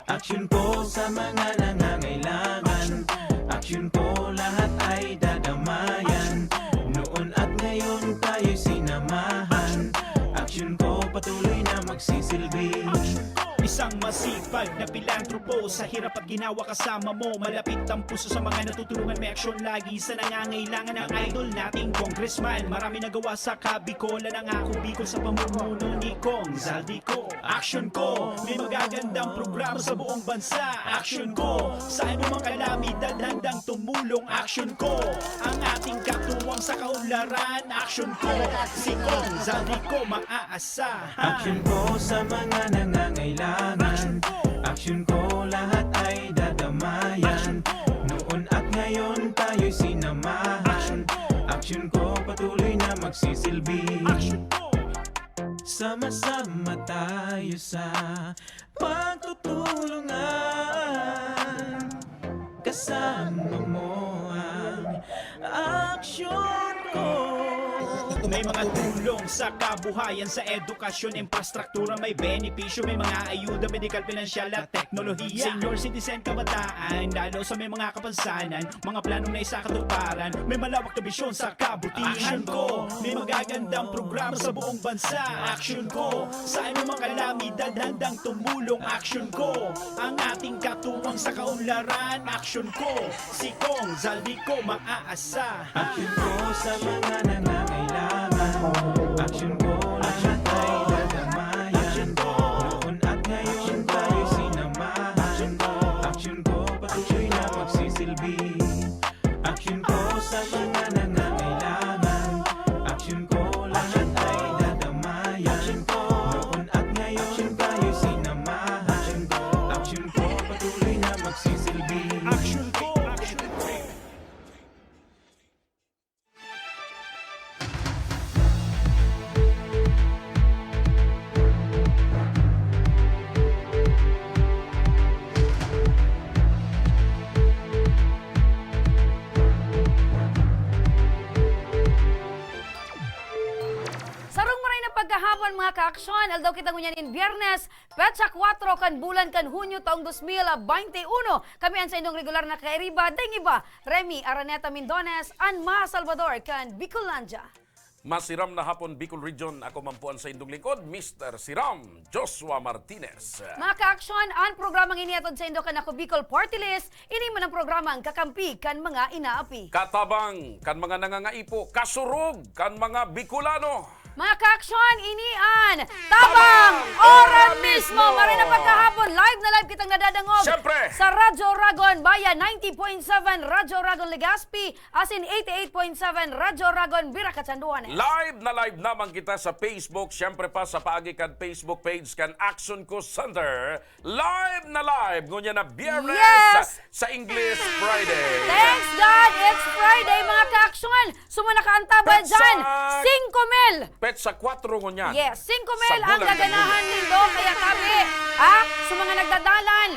Aksyon ko sa mga nangangailangan. Aksyon ko lahat ay dadamayan. Noon at ngayon tayo'y sinamahan. Aksyon ko patuloy na magsisilbi. Isang masipag na pilantropo. Sa hirap at ginawa kasama mo. Malapit ang puso sa mga natutulungan. May aksyon lagi sa nangangailangan ng idol nating congressman. Marami nagawa sa Kabikolan ang ako Bicol sa pamumuno ni Kong Zaldico. Aksyon ko, may magagandang programa sa buong bansa. Aksyon ko, sa anumang kalamidad handang tumulong. Aksyon ko, ang ating katuwang sa kaunlaran. Aksyon ko, si Kong Zaldico maaasahan. Aksyon ko sa mga nangangailangan. Aksyon ko lahat ay dadamayan. Noon at ngayon tayo'y sinamahan. Aksyon ko patuloy na magsisilbi. Sama-sama tayo sa pagtutulungan. Kasama mo ang aksyon ko. May mga tulong sa kabuhayan, sa edukasyon, infrastruktura, may benepisyo, may mga ayuda, medikal, pinansyal at teknolohiya. Senior citizen, kabataan, lalo sa may mga kapansanan, mga planong na isa katuparan, may malawak na bisyon sa kabutihan ko. May magagandang programa sa buong bansa. Aksyon ko, sa anumang kalamidad handang tumulong. Aksyon ko, ang ating katuwang sa kaunlaran. Aksyon ko, si Kong Zaldico maaasahan. Aksyon ko sa mga nangangailangan. Aksyon ko lahat ay dadamayan. Noon at ngayon tayo'y sinamahan. Aksyon ko patuloy na magsisilbi. Aksyon ko sa mga nangangailangan. Aksyon ko lahat ay dadamayan. Noon at ngayon tayo'y sinamahan. Aksyon ko patuloy na magsisilbi. Aksyon ko, aksyon ko. Sarong maray na pagkahapon mga kaaksyon, aldaw kita ngunyanin Biyernes, petsa 4 kan bulan kan Hunyo taong 2021. Kami ang sa inyong regular na kairiba, dahil iba, Remy Araneta Mindones, and Ma Salvador kan Bicolandia. Masiram na hapon Bicol Region, ako mampuan sa indong lingkod, Mr. Siram Joshua Martinez. Mga kaaksyon, ang programang iniatod sa indo kan ako Bicol Party List, ini man ang programang kakampi kan mga inaapi. Katabang kan mga nangangaipo, kasurog kan mga Bicolano. Mga kaaksyon, inian, tabang, ora mismo. Maray na pagkahapon, live na live kitang nadadangog. Siyempre. Sa Radyo Ragon, Bayan 90.7, Radyo Ragon Legazpi, as in 88.7, Radyo Ragon, Biracachanduanes. Live na live naman kita sa Facebook, siyempre pa sa paagi kan Facebook page kan Action Co Center. Live na live, ngunya na Biyernes Yes! sa English Friday. Thanks God, it's Friday mga kaaksyon. Sumuna ka ang tabay Petsa- dyan, 5 mil. Petsa 4 ngunyan. Yes, 5 mil Sa ang bulan gaganahan ng nindo. Kaya kami, sa mga nagdadalan,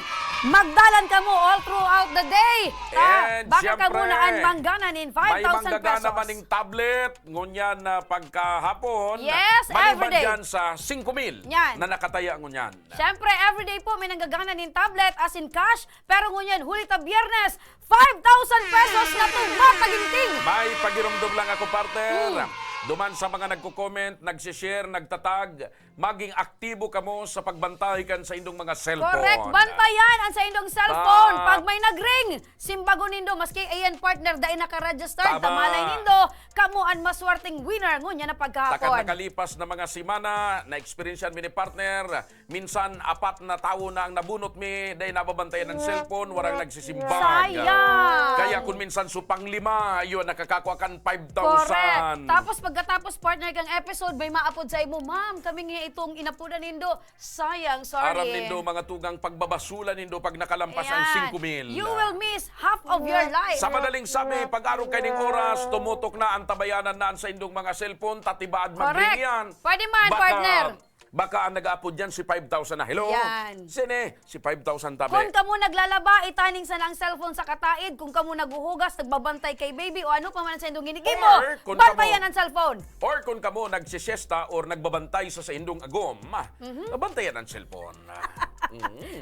magdalan ka mo all throughout the day. And Baka ka syempre, muna ang mangganan in 5,000 may manggagana pesos. maning tablet, ngunyan na pagkahapon. Yes, maliban everyday. dyan sa 5,000 Yan. na nakataya ngunyan. Siyempre, everyday po may nanggaganan in tablet as in cash. Pero ngunyan, huli ta Biyernes, 5,000 pesos na ito mataginting. May pagirumdum lang ako, partner. Duman sa mga nagko-comment, nagsishare, nagtatag, maging aktibo kamo sa pagbantay kan sa indong mga cellphone. Correct. Bantayan ang sa indong cellphone. Ta- Pag may nagring, simbago nindo, maski ayan partner, dahil naka-register, Tama. tamalay nindo, kamo ang maswerteng winner. Ngunya na Takan pagkahapon. nakalipas na mga simana, na-experiencean mi ni partner, minsan 4 na tao na ang nabunot mi, dahil nababantayan ng cellphone, warang nagsisimbag. Sayang. Kaya kung minsan supang 5, yun, nakakakuha kan 5,000. Correct. Tapos pagkatapos partner kang episode, may maapod sa imo, ma'am, kami nga itong inapunan nindo. Sayang, sorry. Aram nindo mga tugang pagbabasulan nindo pag nakalampas Ayan. ang 5,000. You will miss half of your life. Sa madaling sabi, pag-araw kayo ng oras, tumutok na ang tabayanan na sa indong mga cellphone, tatibaad Correct. maglinyan. Pwede man, Baka partner. Baka ang nag-upload dyan si 5,000 na. Hello? Yan. Sine? Si 5,000 tabi. Kung kamo naglalaba, itaning sa lang cellphone sa kataid. Kung kamo naguhugas, nagbabantay kay baby o ano pa man sa indong ginigimo, Or, kung bantayan kamo- ang cellphone. Or kung kamo nagsisiesta or nagbabantay sa indong agom, Mhm. nabantayan ang cellphone.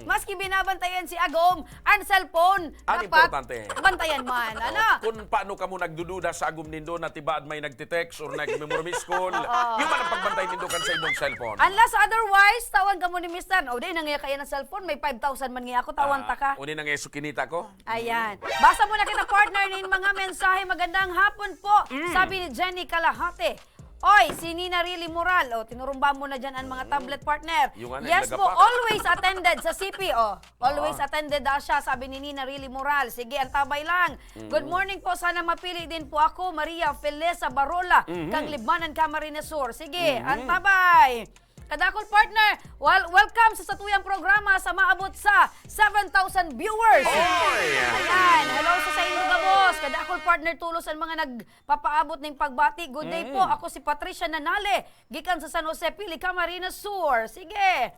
Maski binabantayan si Agom, ang cellphone, Ang dapat importante. bantayan man. Ano? Kung paano kamo nagdududa sa agom nindo na tibaad may nagtitext or nag-memory call, yung man ang pagbantay nindo kan sa indong cellphone. Unless otherwise, tawan ka mo ni Mr. O, di nangyaya kaya ng cellphone, may 5,000 man nga ako, tawan ta ka. Uni nang yeso kinita ko. Ayan. Basa muna kita, partner, nin mga mensahe. Magandang hapon po. Sabi ni Jenny Kalahate. Oy, si Nina Really Moral. O, tinurumba mo na dyan ang mga tablet partner. Yung ano, Yes yung po, nagapak. always attended sa CP. O, always attended daw siya, sabi ni Nina Really Moral. Sige, antabay lang. Good morning po. Sana mapili din po ako, Maria Felesa Barola, kang Libanan Camarines Sur. Sige, antabay. Kadakol partner, welcome sa satuyang programa sa maabot sa 7,000 viewers. Oy! Ayan, hello sa inyo gabos. Kadakol partner tulos ang mga nagpapaabot ng pagbati. Good day po, ako si Patricia Nanale, gikan sa San Jose, Pili, Camarines Sur. Sige.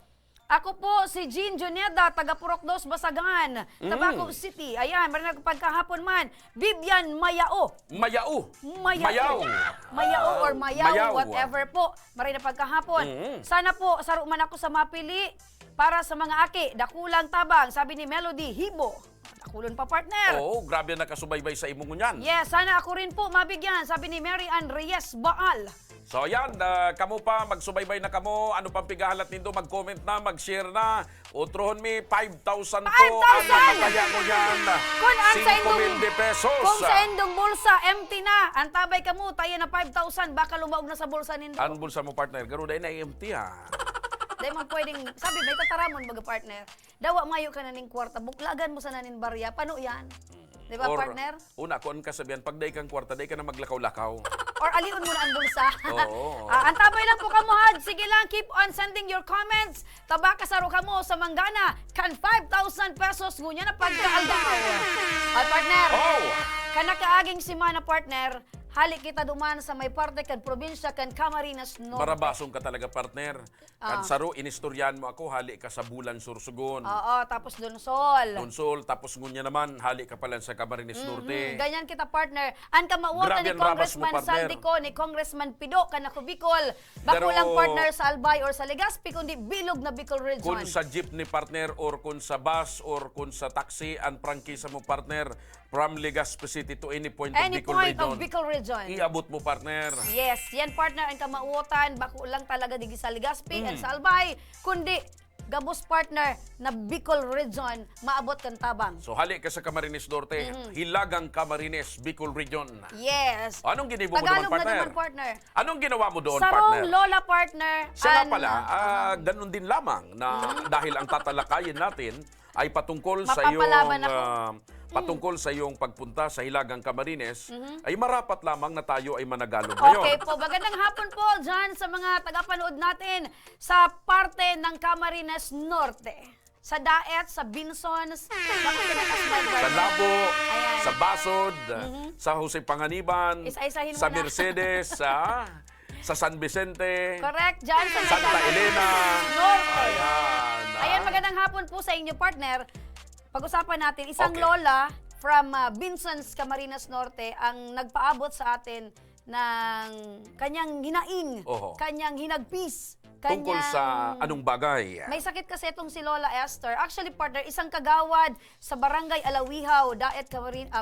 Ako po si Jean Juneda, taga Purok 2, Basagan, Tabaco City. Ayan, maraming pagkahapon man. Vivian Mayao. Mayao. Mayao. Mayao or Mayao, Mayaw. whatever po. Maray na pagkahapon. Sana po, saro man ako sa mapili para sa mga aki. Dakulang tabang, sabi ni Melody Hibo. Dakulon pa, partner. Oo, grabe na nakasubaybay sa imong ngunyan. Yes, sana ako rin po mabigyan, sabi ni Mary Ann Reyes Baal. So yan, kamo pa, magsubaybay na kamo. Ano pang pigahalat nindo, mag-comment na, mag-share na. Utrohon mi, 5,000 po 5,000! ang nakataya mo yan. Kung ang sa indong, 5,000 pesos. kung sa indong bulsa, empty na. Antabay ka mo, tayo na 5,000, baka lumaog na sa bulsa nindo. Ang bulsa mo, partner, garuda na empty ha. Dahil man pwedeng, sabi, may tataramon baga partner. Dawa mayo ka na ning kwarta, buklagan mo sa nanin barya, paano yan? Di ba, Or, partner? una, kung ang kasabihan, pag day kang kwarta, day ka na maglakaw-lakaw. Or aliun mo na ang bulsa. Oo. Antabay lang po ka mo, Had. Sige lang, keep on sending your comments. Taba kasaro ka mo sa Manggana. Kan 5,000 pesos. Ngunya na pagkaaldaw. Ay, partner. Oh! Kanakaaging simana, partner. Halik kita duman sa may parte kan probinsya kan Camarines Norte. Marabasong ka talaga, partner. Kansaro, inistoryan mo ako, hali ka sa Bulan, Sursugon. Oo, tapos Donsol. Tonsol, tapos ngunya naman, hali ka pala sa Camarines Norte. Ganyan kita, partner. Ang kamawatan Grabe ni ang rabas mo, Congressman partner. Saldico, ni Congressman Pido, kanako Bicol. Bako Pero- lang partner sa Albay or sa Legazpi, kundi bilog na Bicol Region. Kung sa jeepney, partner, or kung sa bus, or kun sa taxi, ang prangkisa mo, partner, from Legazpi City to any point of Any Bicol point Region, of Bicol Region. iabot mo, partner. Yes, yan partner ang kamauotan. Bako lang talaga digi sa Legazpi at sa Albay, kundi gabos partner na Bicol Region, maabot kan tabang. So, hali ka sa Camarines Norte, Hilagang Camarines, Bicol Region. Yes. Anong ginibo mo Tagalog doon, na partner? naman, partner. Anong ginawa mo doon, Sarong partner? Lola, partner. Siya nga and, pala, ganun din lamang na dahil ang tatalakayin natin ay patungkol sa Mapapalaban iyong ako. patungkol sa iyong pagpunta sa Hilagang Camarines, ay marapat lamang na tayo ay managalog ngayon. Okay po, magandang hapon po dyan sa mga tagapanood natin sa parte ng Camarines Norte. Sa Daet, sa Binsons, Sa Labo, Ayan. sa Basod, sa Jose Panganiban, Isa-isahin mo sa na. Mercedes, sa San Vicente, Correct, dyan sa Santa Camarines Elena. Norte. Ayan. Ayan, magandang hapon po sa inyo, partner. Pag-usapan natin, isang Okay. lola from Binsons, Camarines Norte ang nagpaabot sa atin ng kanyang hinaing, Oho. kanyang hinagpis, Tungkol sa anong bagay? May sakit kasi itong si Lola Esther. Actually, partner, isang kagawad sa Barangay Alawihaw, Daet,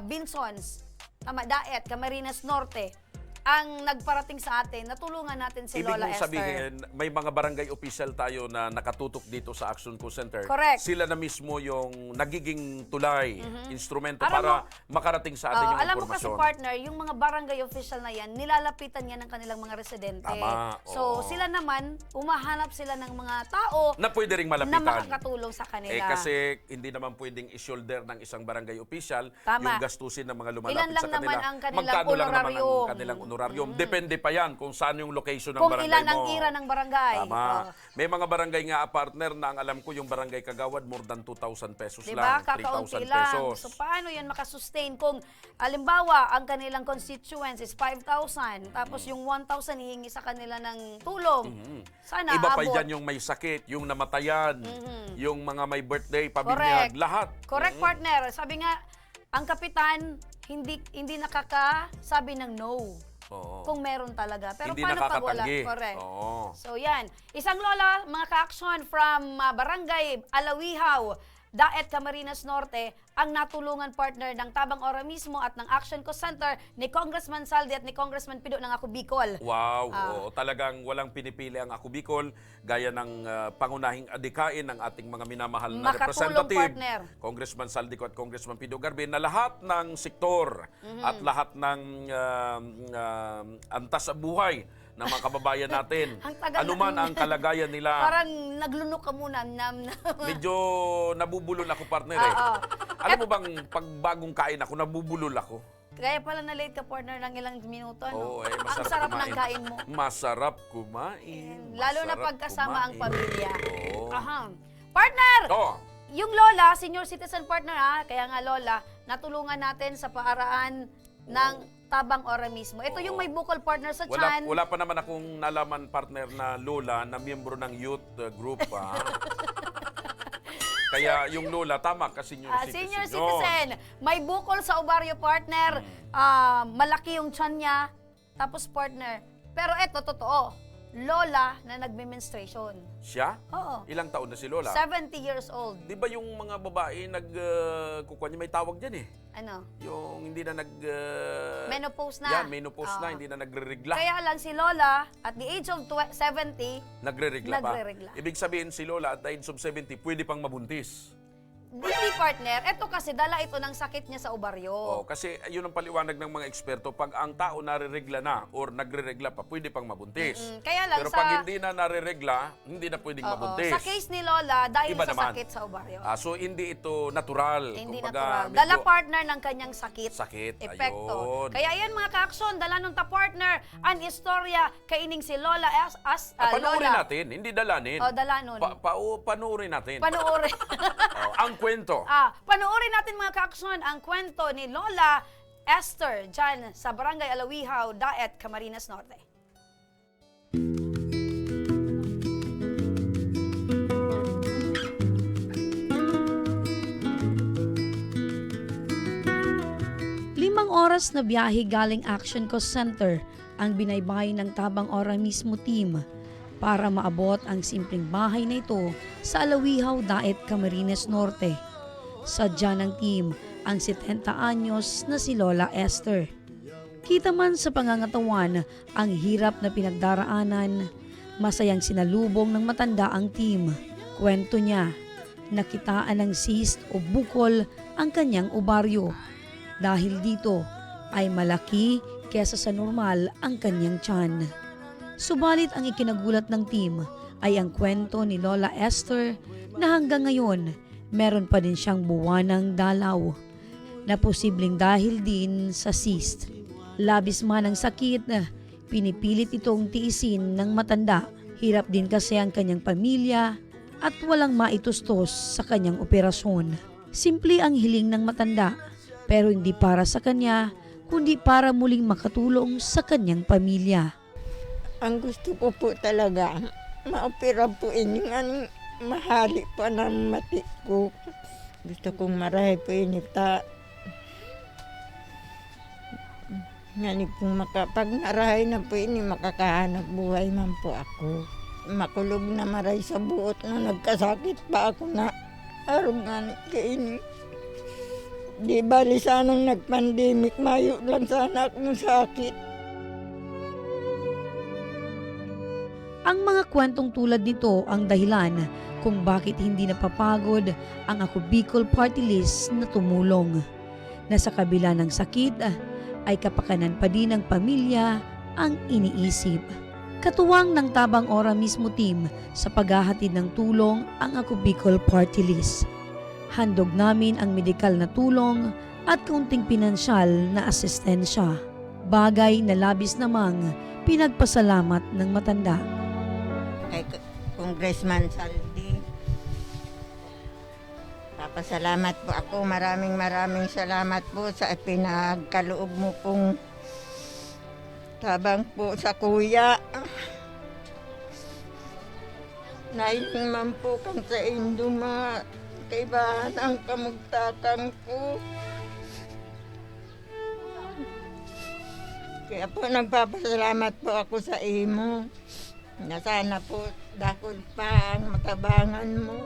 Binsons, Daet, Camarines Norte, ang nagparating sa atin, natulungan natin si Ibig Lola mong Esther. sabihin, may mga barangay official tayo na nakatutok dito sa Action Co Center. Correct. Sila na mismo yung nagiging tulay, instrumento Alam para makarating sa atin yung alam mo kasi, impormasyon. partner, yung mga barangay official na yan, nilalapitan yan ng kanilang mga residente. Tama, So, oo. sila naman, umahanap sila ng mga tao Na pwede ring na malapitan. makakatulong sa kanila. Kasi hindi naman pwedeng i-shoulder ng isang barangay official Tama. yung gastusin ng mga lumalapit Ilan lang sa kanila. naman ang kanilang Magkano lang naman honorarium. ang kanilang honorarium. Depende pa yan kung saan yung location ng Kung barangay ilan mo. ang ira ng barangay. Tama. Oh. May mga barangay nga, partner, na ang alam ko yung barangay Kagawad, more than 2,000 pesos Diba? lang. Kakaunti 3,000 lang. pesos. So, paano yan makasustain kung, alimbawa, ang kanilang constituents is 5,000, tapos yung 1,000 hihingi sa kanila ng tulong. Sana Iba pa abot. dyan yung may sakit, yung namatayan, yung mga may birthday, Correct. pabinyag, lahat. Correct, partner. Sabi nga, ang kapitan, hindi nakakasabi ng no. Oo. Kung meron talaga. Pero Hindi paano pag wala? nakakatanggi. Correct. Oo. So yan. Isang lola, mga ka-action from Barangay Alawihaw, Daet, Camarines Norte, ang natulungan partner ng Tabang Ora mismo at ng Action Co Center ni Congressman Saldi at ni Congressman Pido ng Ako Bicol. Wow, oo, talagang walang pinipili ang Ako Bicol, gaya ng pangunahing adikain ng ating mga minamahal na Makatulong, representative, partner. Congressman Saldico at Congressman Pido Garbe, na lahat ng sektor at lahat ng antas sa buhay ng mga kababayan natin, Ang tagal anuman na- ang kalagayan nila. Parang naglunok ka muna. Medyo nabubulol ako, partner eh. Oo. Alam mo bang pag bagong kain ako, nabubulol ako? Kaya pala na-late ka, partner, ng ilang minuto. No? Oo, eh, masarap Ang sarap kumain. ng kain mo. Masarap kumain. Lalo na Masarap pagkasama ang kumain. pamilya. Oo. Aha. Partner! Oo. Yung lola, senior citizen partner ha, kaya nga lola, natulungan natin sa paaraan ng Tabang Ora mismo. Ito yung may bukol partner sa tiyan. Wala pa naman akong nalaman, partner, na lola na miyembro ng youth group. Kaya yung lola, tama ka, senior citizen. Senior yun. citizen, may bukol sa ovaryo partner, malaki yung tiyan niya, tapos partner. Pero eto, totoo, lola na nagme-menstruation. Siya? Oo. Ilang taon na si lola? 70 years old. Di ba yung mga babae kukuha niya, may tawag dyan eh. Ano? Yung hindi na Menopause na. Yan, menopause na, Oo. hindi na nagre-regla. Kaya lang si lola, at the age of 70, Nagre-regla pa. Nagre-regla. Ibig sabihin si lola at the age of 70, pwede pang mabuntis. hindi partner, eto kasi dala ito ng sakit niya sa ovaryo. Oh, kasi yun ang paliwanag ng mga eksperto, pag ang tao nare-regla na or nagre-regla pa, pwede pang mabuntis. Kaya lang Pero sa... pag hindi na nare-regla, hindi na pwedeng Oo, mabuntis. sa case ni Lola, dahil Iba sa naman. sakit sa ovaryo. So hindi ito natural. Hindi Kumbaga, natural. medyo Dala partner ng kanyang sakit. sakit. Epekto. Ayun. Kaya yan mga ka-aksyon, dala nung partner, ang istorya kaining si Lola Panoorin Lola. natin, hindi dalanin. O, dala nun. Panoorin natin. Panoorin. Ang kwento. Panoorin natin mga ka-aksyon ang kwento ni Lola Esther dyan sa Barangay Alawihaw, Daet, Camarines Norte. Limang oras na biyahe galing Action Co Center ang binaybay ng Tabang Ora mismo team para maabot ang simpleng bahay na ito sa Alawihaw, Daet, Camarines Norte. Sadya ng team ang 70 anyos na si Lola Esther. Kita man sa pangangatawan ang hirap na pinagdaraanan, masayang sinalubong ng matanda ang team. Kwento niya, nakitaan ng cyst o bukol ang kanyang ovaryo. Dahil dito ay malaki kesa sa normal ang kanyang tiyan. Subalit ang ikinagulat ng team ay ang kwento ni Lola Esther na hanggang ngayon meron pa din siyang buwanang dalaw na posibleng dahil din sa cyst. Labis man ang sakit, pinipilit itong tiisin ng matanda. Hirap din kasi ang kanyang pamilya at walang maitustos sa kanyang operasyon. Simple ang hiling ng matanda, pero hindi para sa kanya, kundi para muling makatulong sa kanyang pamilya. Ang gusto ko po talaga, maopera po yung mahali pa ng mati ko. Gusto kong marahay po inita. Ngani pong pag narahay na po ini, makakahanap buhay man po ako. Makulog na maray sa buot na nagkasakit pa ako na arugan kaini. Di bali sanang nag-pandemic, mayo lang sana akong sakit. Ang mga kwentong tulad nito ang dahilan kung bakit hindi napapagod ang Ako Bicol Party List na tumulong. Na sa kabila ng sakit ay kapakanan pa din ng pamilya ang iniisip. Katuwang ng Tabang Ora mismo team sa paghahatid ng tulong ang Ako Bicol Party List. Handog namin ang medikal na tulong at kaunting pinansyal na asistensya. bagay na labis namang pinagpasalamat ng matanda. Kay Congressman Saldi, papasalamat po ako. Maraming salamat po sa pinagkaloob mo pong tabang po sa kuya. Nailing man po kang sa induma, kaibahan ang kamugtakan ko. Kaya po nagpapasalamat po ako sa imo. Na sana po dakol pa ang matabangan mo.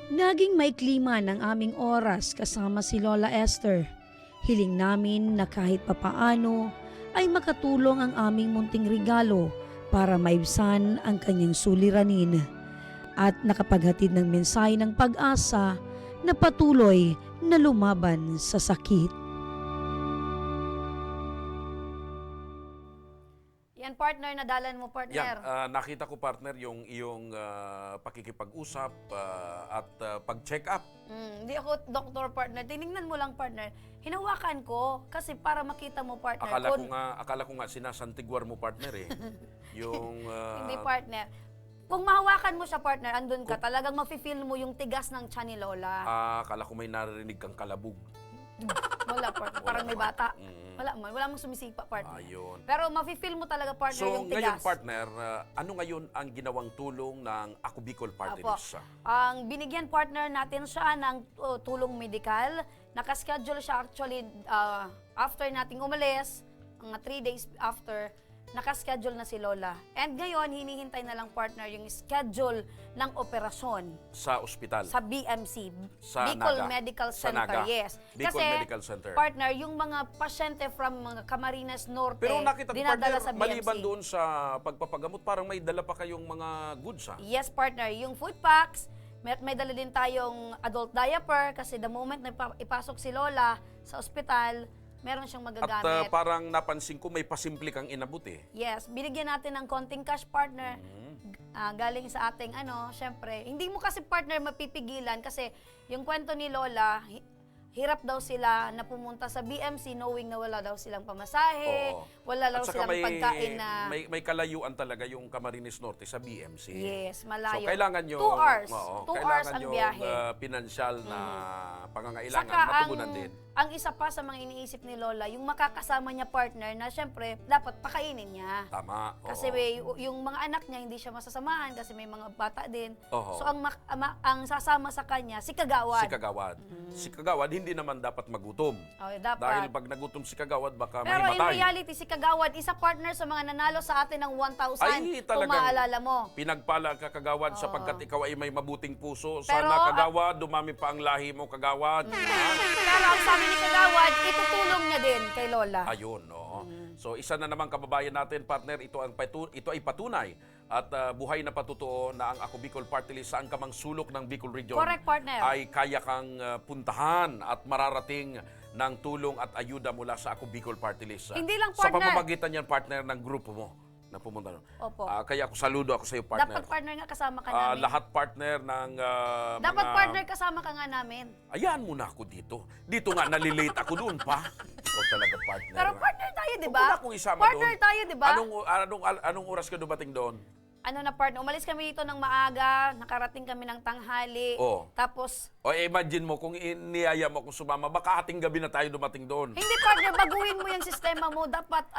Naging may klima ng aming oras kasama si Lola Esther. Hiling namin na kahit papaano ay makatulong ang aming munting regalo para maibsan ang kanyang suliranin at nakapaghatid ng mensahe ng pag-asa na patuloy na lumaban sa sakit. Yan, partner, nadalan mo, partner. Yan, nakita ko partner yung iyong pakikipag-usap at pag-check up. Hindi ako doktor, partner. Tinignan mo lang, partner. Hinawakan ko kasi para makita mo, partner. Akala ko nga sinasantiguar mo partner eh. Yung Hindi, partner. Kung mahawakan mo siya, partner, andun ka, talagang mafe-feel mo yung tigas ng tiyan ni Lola. akala ko may naririnig kang kalabog. Wala, partner. Parang may bata. Wala mong sumisipa, partner. Ayun. Pero mafe-feel mo talaga, partner, So yung tigas. ngayon partner, ano ngayon ang ginawang tulong ng Ako Bicol Party Apo. List? Ang binigyan, partner, natin siya ng tulong medikal. Nakaschedule siya actually after nating umalis, mga 3 days after, nakaschedule na si Lola. And ngayon, hinihintay na lang, partner, yung schedule ng operasyon Sa ospital? sa BMC, Sa Bicol Naga. Medical Sa Center. Naga. Yes. Bicol Kasi, Medical Center. partner, yung mga pasyente from mga Camarines Norte, Pero nakita ko dinadala partner, sa BMC. maliban doon sa pagpapagamot, parang may dala pa kayong mga goods ha? Yes, partner. Yung food packs, may dala din tayong adult diaper kasi the moment na ipasok si Lola sa ospital, meron siyang At magagamit. parang napansin ko may pasimple kang inabot eh. Yes, binigyan natin ng konting cash, partner. Galing sa ating syempre, hindi mo kasi, partner, mapipigilan kasi yung kwento ni Lola, hirap daw sila na pumunta sa BMC knowing na wala daw silang pamasahe, Oo. wala daw At saka silang pagkain na... may kalayuan talaga yung Camarines Norte sa BMC. Yes, malayo. So kailangan yung 2 hours. Oo, 2 hours kailangan ang yung biyahe. pinansyal na pangangailangan Saka matugunan din. ang isa pa sa mga iniisip ni Lola, yung makakasama niya, partner, na syempre dapat pakainin niya. Tama. Oo. Kasi yung mga anak niya hindi siya masasamahan kasi may mga bata din. Oo. So ang sasama sa kanya si Kagawad. Si Kagawad. Si Kagawad hindi naman dapat magutom. Oh, dapat. Dahil pag nagutom si Kagawad, baka Pero in mahimatay. reality, si Kagawad, isa partner sa mga nanalo sa atin ng 1,000. Ay, kung talagang maalala mo. Pinagpala ka, Kagawad, sapagkat ikaw ay may mabuting puso. Pero, Sana, Kagawad, dumami pa ang lahi mo, Kagawad. Pero ang sabi ni Kagawad, itutulong niya din kay Lola. Ayun, oo. So, isa na naman kababayan natin, partner, ito ay patunay at buhay na patutuo na ang Ako Bicol Party List saan ka mang sulok ng Bicol Region Correct, partner. ay kaya kang puntahan at mararating ng tulong at ayuda mula sa Ako Bicol Party List. Hindi lang, Sa partner. pamamagitan yan, partner, ng grupo mo na pumunta doon. Opo. Kaya ako saludo ako sa iyo, partner. Dapat, partner, nga kasama ka namin. Lahat, partner, ng Dapat, mga... partner, kasama ka nga namin. Ayan muna ako dito. Dito nga, nalilate ako doon pa. Ikaw talaga, partner. Pero partner tayo, di ba? Huwag mo na akong isama Partner doon. tayo, di ba? Anong oras ka dumating doon? Ano na, partner, umalis kami dito ng maaga, nakarating kami ng tanghali. Oo. Tapos, O imagine mo, kung niyaya mo akong sumama, baka ating gabi na tayo dumating doon. hindi, partner, baguhin mo yung sistema mo. Dapat,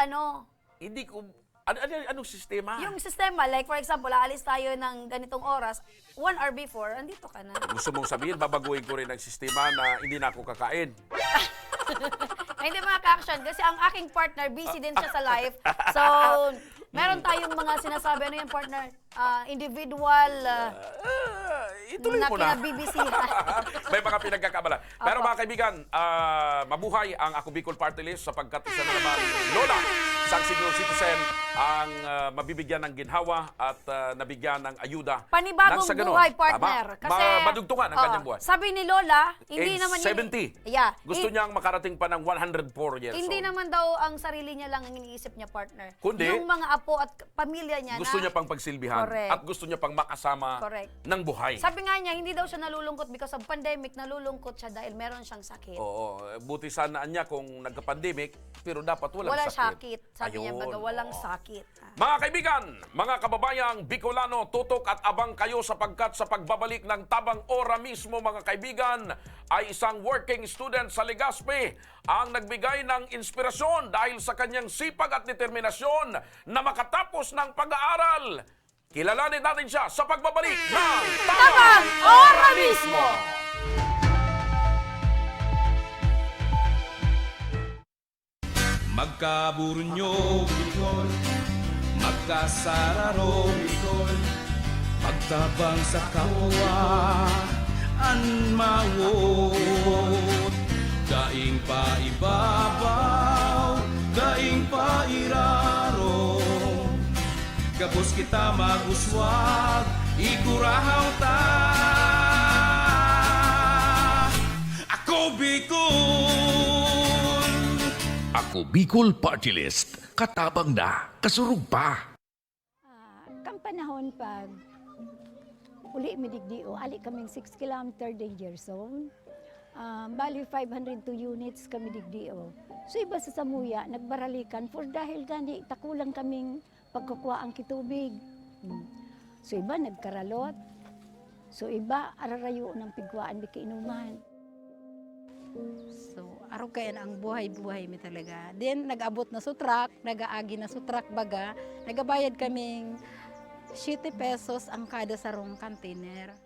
Hindi ko... Anong sistema? yung sistema, like for example, aalis tayo ng ganitong oras, 1 hour before, andito ka na. Gusto mong sabihin, babaguhin ko rin ang sistema na hindi na ako kakain. Ay, hindi mga ka-action, kasi ang aking partner, busy din siya sa life. So, meron tayong mga sinasabi, ano yung partner? Individual, Ituloy na mo na. kinabibisihan. May mga pinagkakamala. Pero mga kaibigan, mabuhay ang Ako Bicol Party List sapagkat isa na naman Lola, isang senior citizen ang mabibigyan ng ginhawa at nabigyan ng ayuda. Panibagong Nang sa ganun, buhay, partner. Tama? Madugtungan ang kanyang buhay. Sabi ni Lola, hindi Age naman 70. Yeah. Gusto niyang makarating pa ng 104 years Hindi old. naman daw ang sarili niya lang ang iniisip niya, partner. Kundi, yung mga apo at pamilya niya Gusto na... niya pang pagsilbihan Correct. at gusto niya pang makasama Correct. ng buhay. Sabi nga niya, hindi daw siya nalulungkot because of pandemic, nalulungkot siya dahil meron siyang sakit. Oo, buti sana niya kung nagka-pandemic, pero dapat walang Wala sakit. sakit. Sabi niya, baga, walang sakit. Mga kaibigan, mga kababayang Bicolano, tutok at abang kayo sapagkat sa pagbabalik ng Tabang Ora mismo, mga kaibigan, ay isang working student sa Legazpi ang nagbigay ng inspirasyon dahil sa kanyang sipag at determinasyon na makatapos ng pag-aaral. Kilalanin natin siya sa pagbabalik ng Tabang Ora mismo! Magkaburunyo, Bicol. Magkasararo, Bicol. Pagtabang sa kapwa, anmawot. Daing pa ibabaw, daing pa iraro. Kapos kita maguswag, igurahaw ta. Ako Bicol! Ako Bicol Party List. Katabang na, kasurug pa. Kang panahon pag uli midigdio, ali kaming 6 kilometer danger zone. Bali 502 units kami digdio. So iba sa Samuya, nagbaralikan for dahil gani takulang kaming pagkukuha ang kitubig. So iba nagkaralot. So iba ararayo ng pigwaan bikiinuman. So, araw kaya na ang buhay-buhay mi talaga. Then, nag-abot na sa truck, nag-aagi na sa truck baga, nagabayad kaming 7 pesos ang kada sarong container.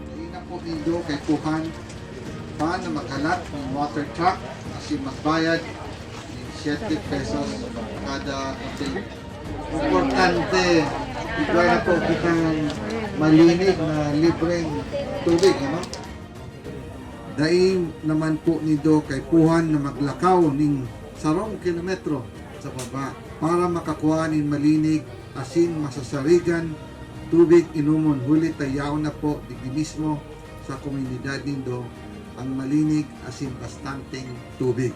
Hindi na po ninyo kay Puhan paano maghalat ng water truck kasi magbayad ng 7 pesos kada container. Importante, ito na po kitang malinig na libreng tubig. Ano? Daing naman po nido kay Puhan na maglakaw ng 10 kilometro sa baba para makakuha ng malinig asin masasarigan tubig inumon huli tayaw na po digdi mismo sa komunidad nindo ang malinig asin bastanteng tubig.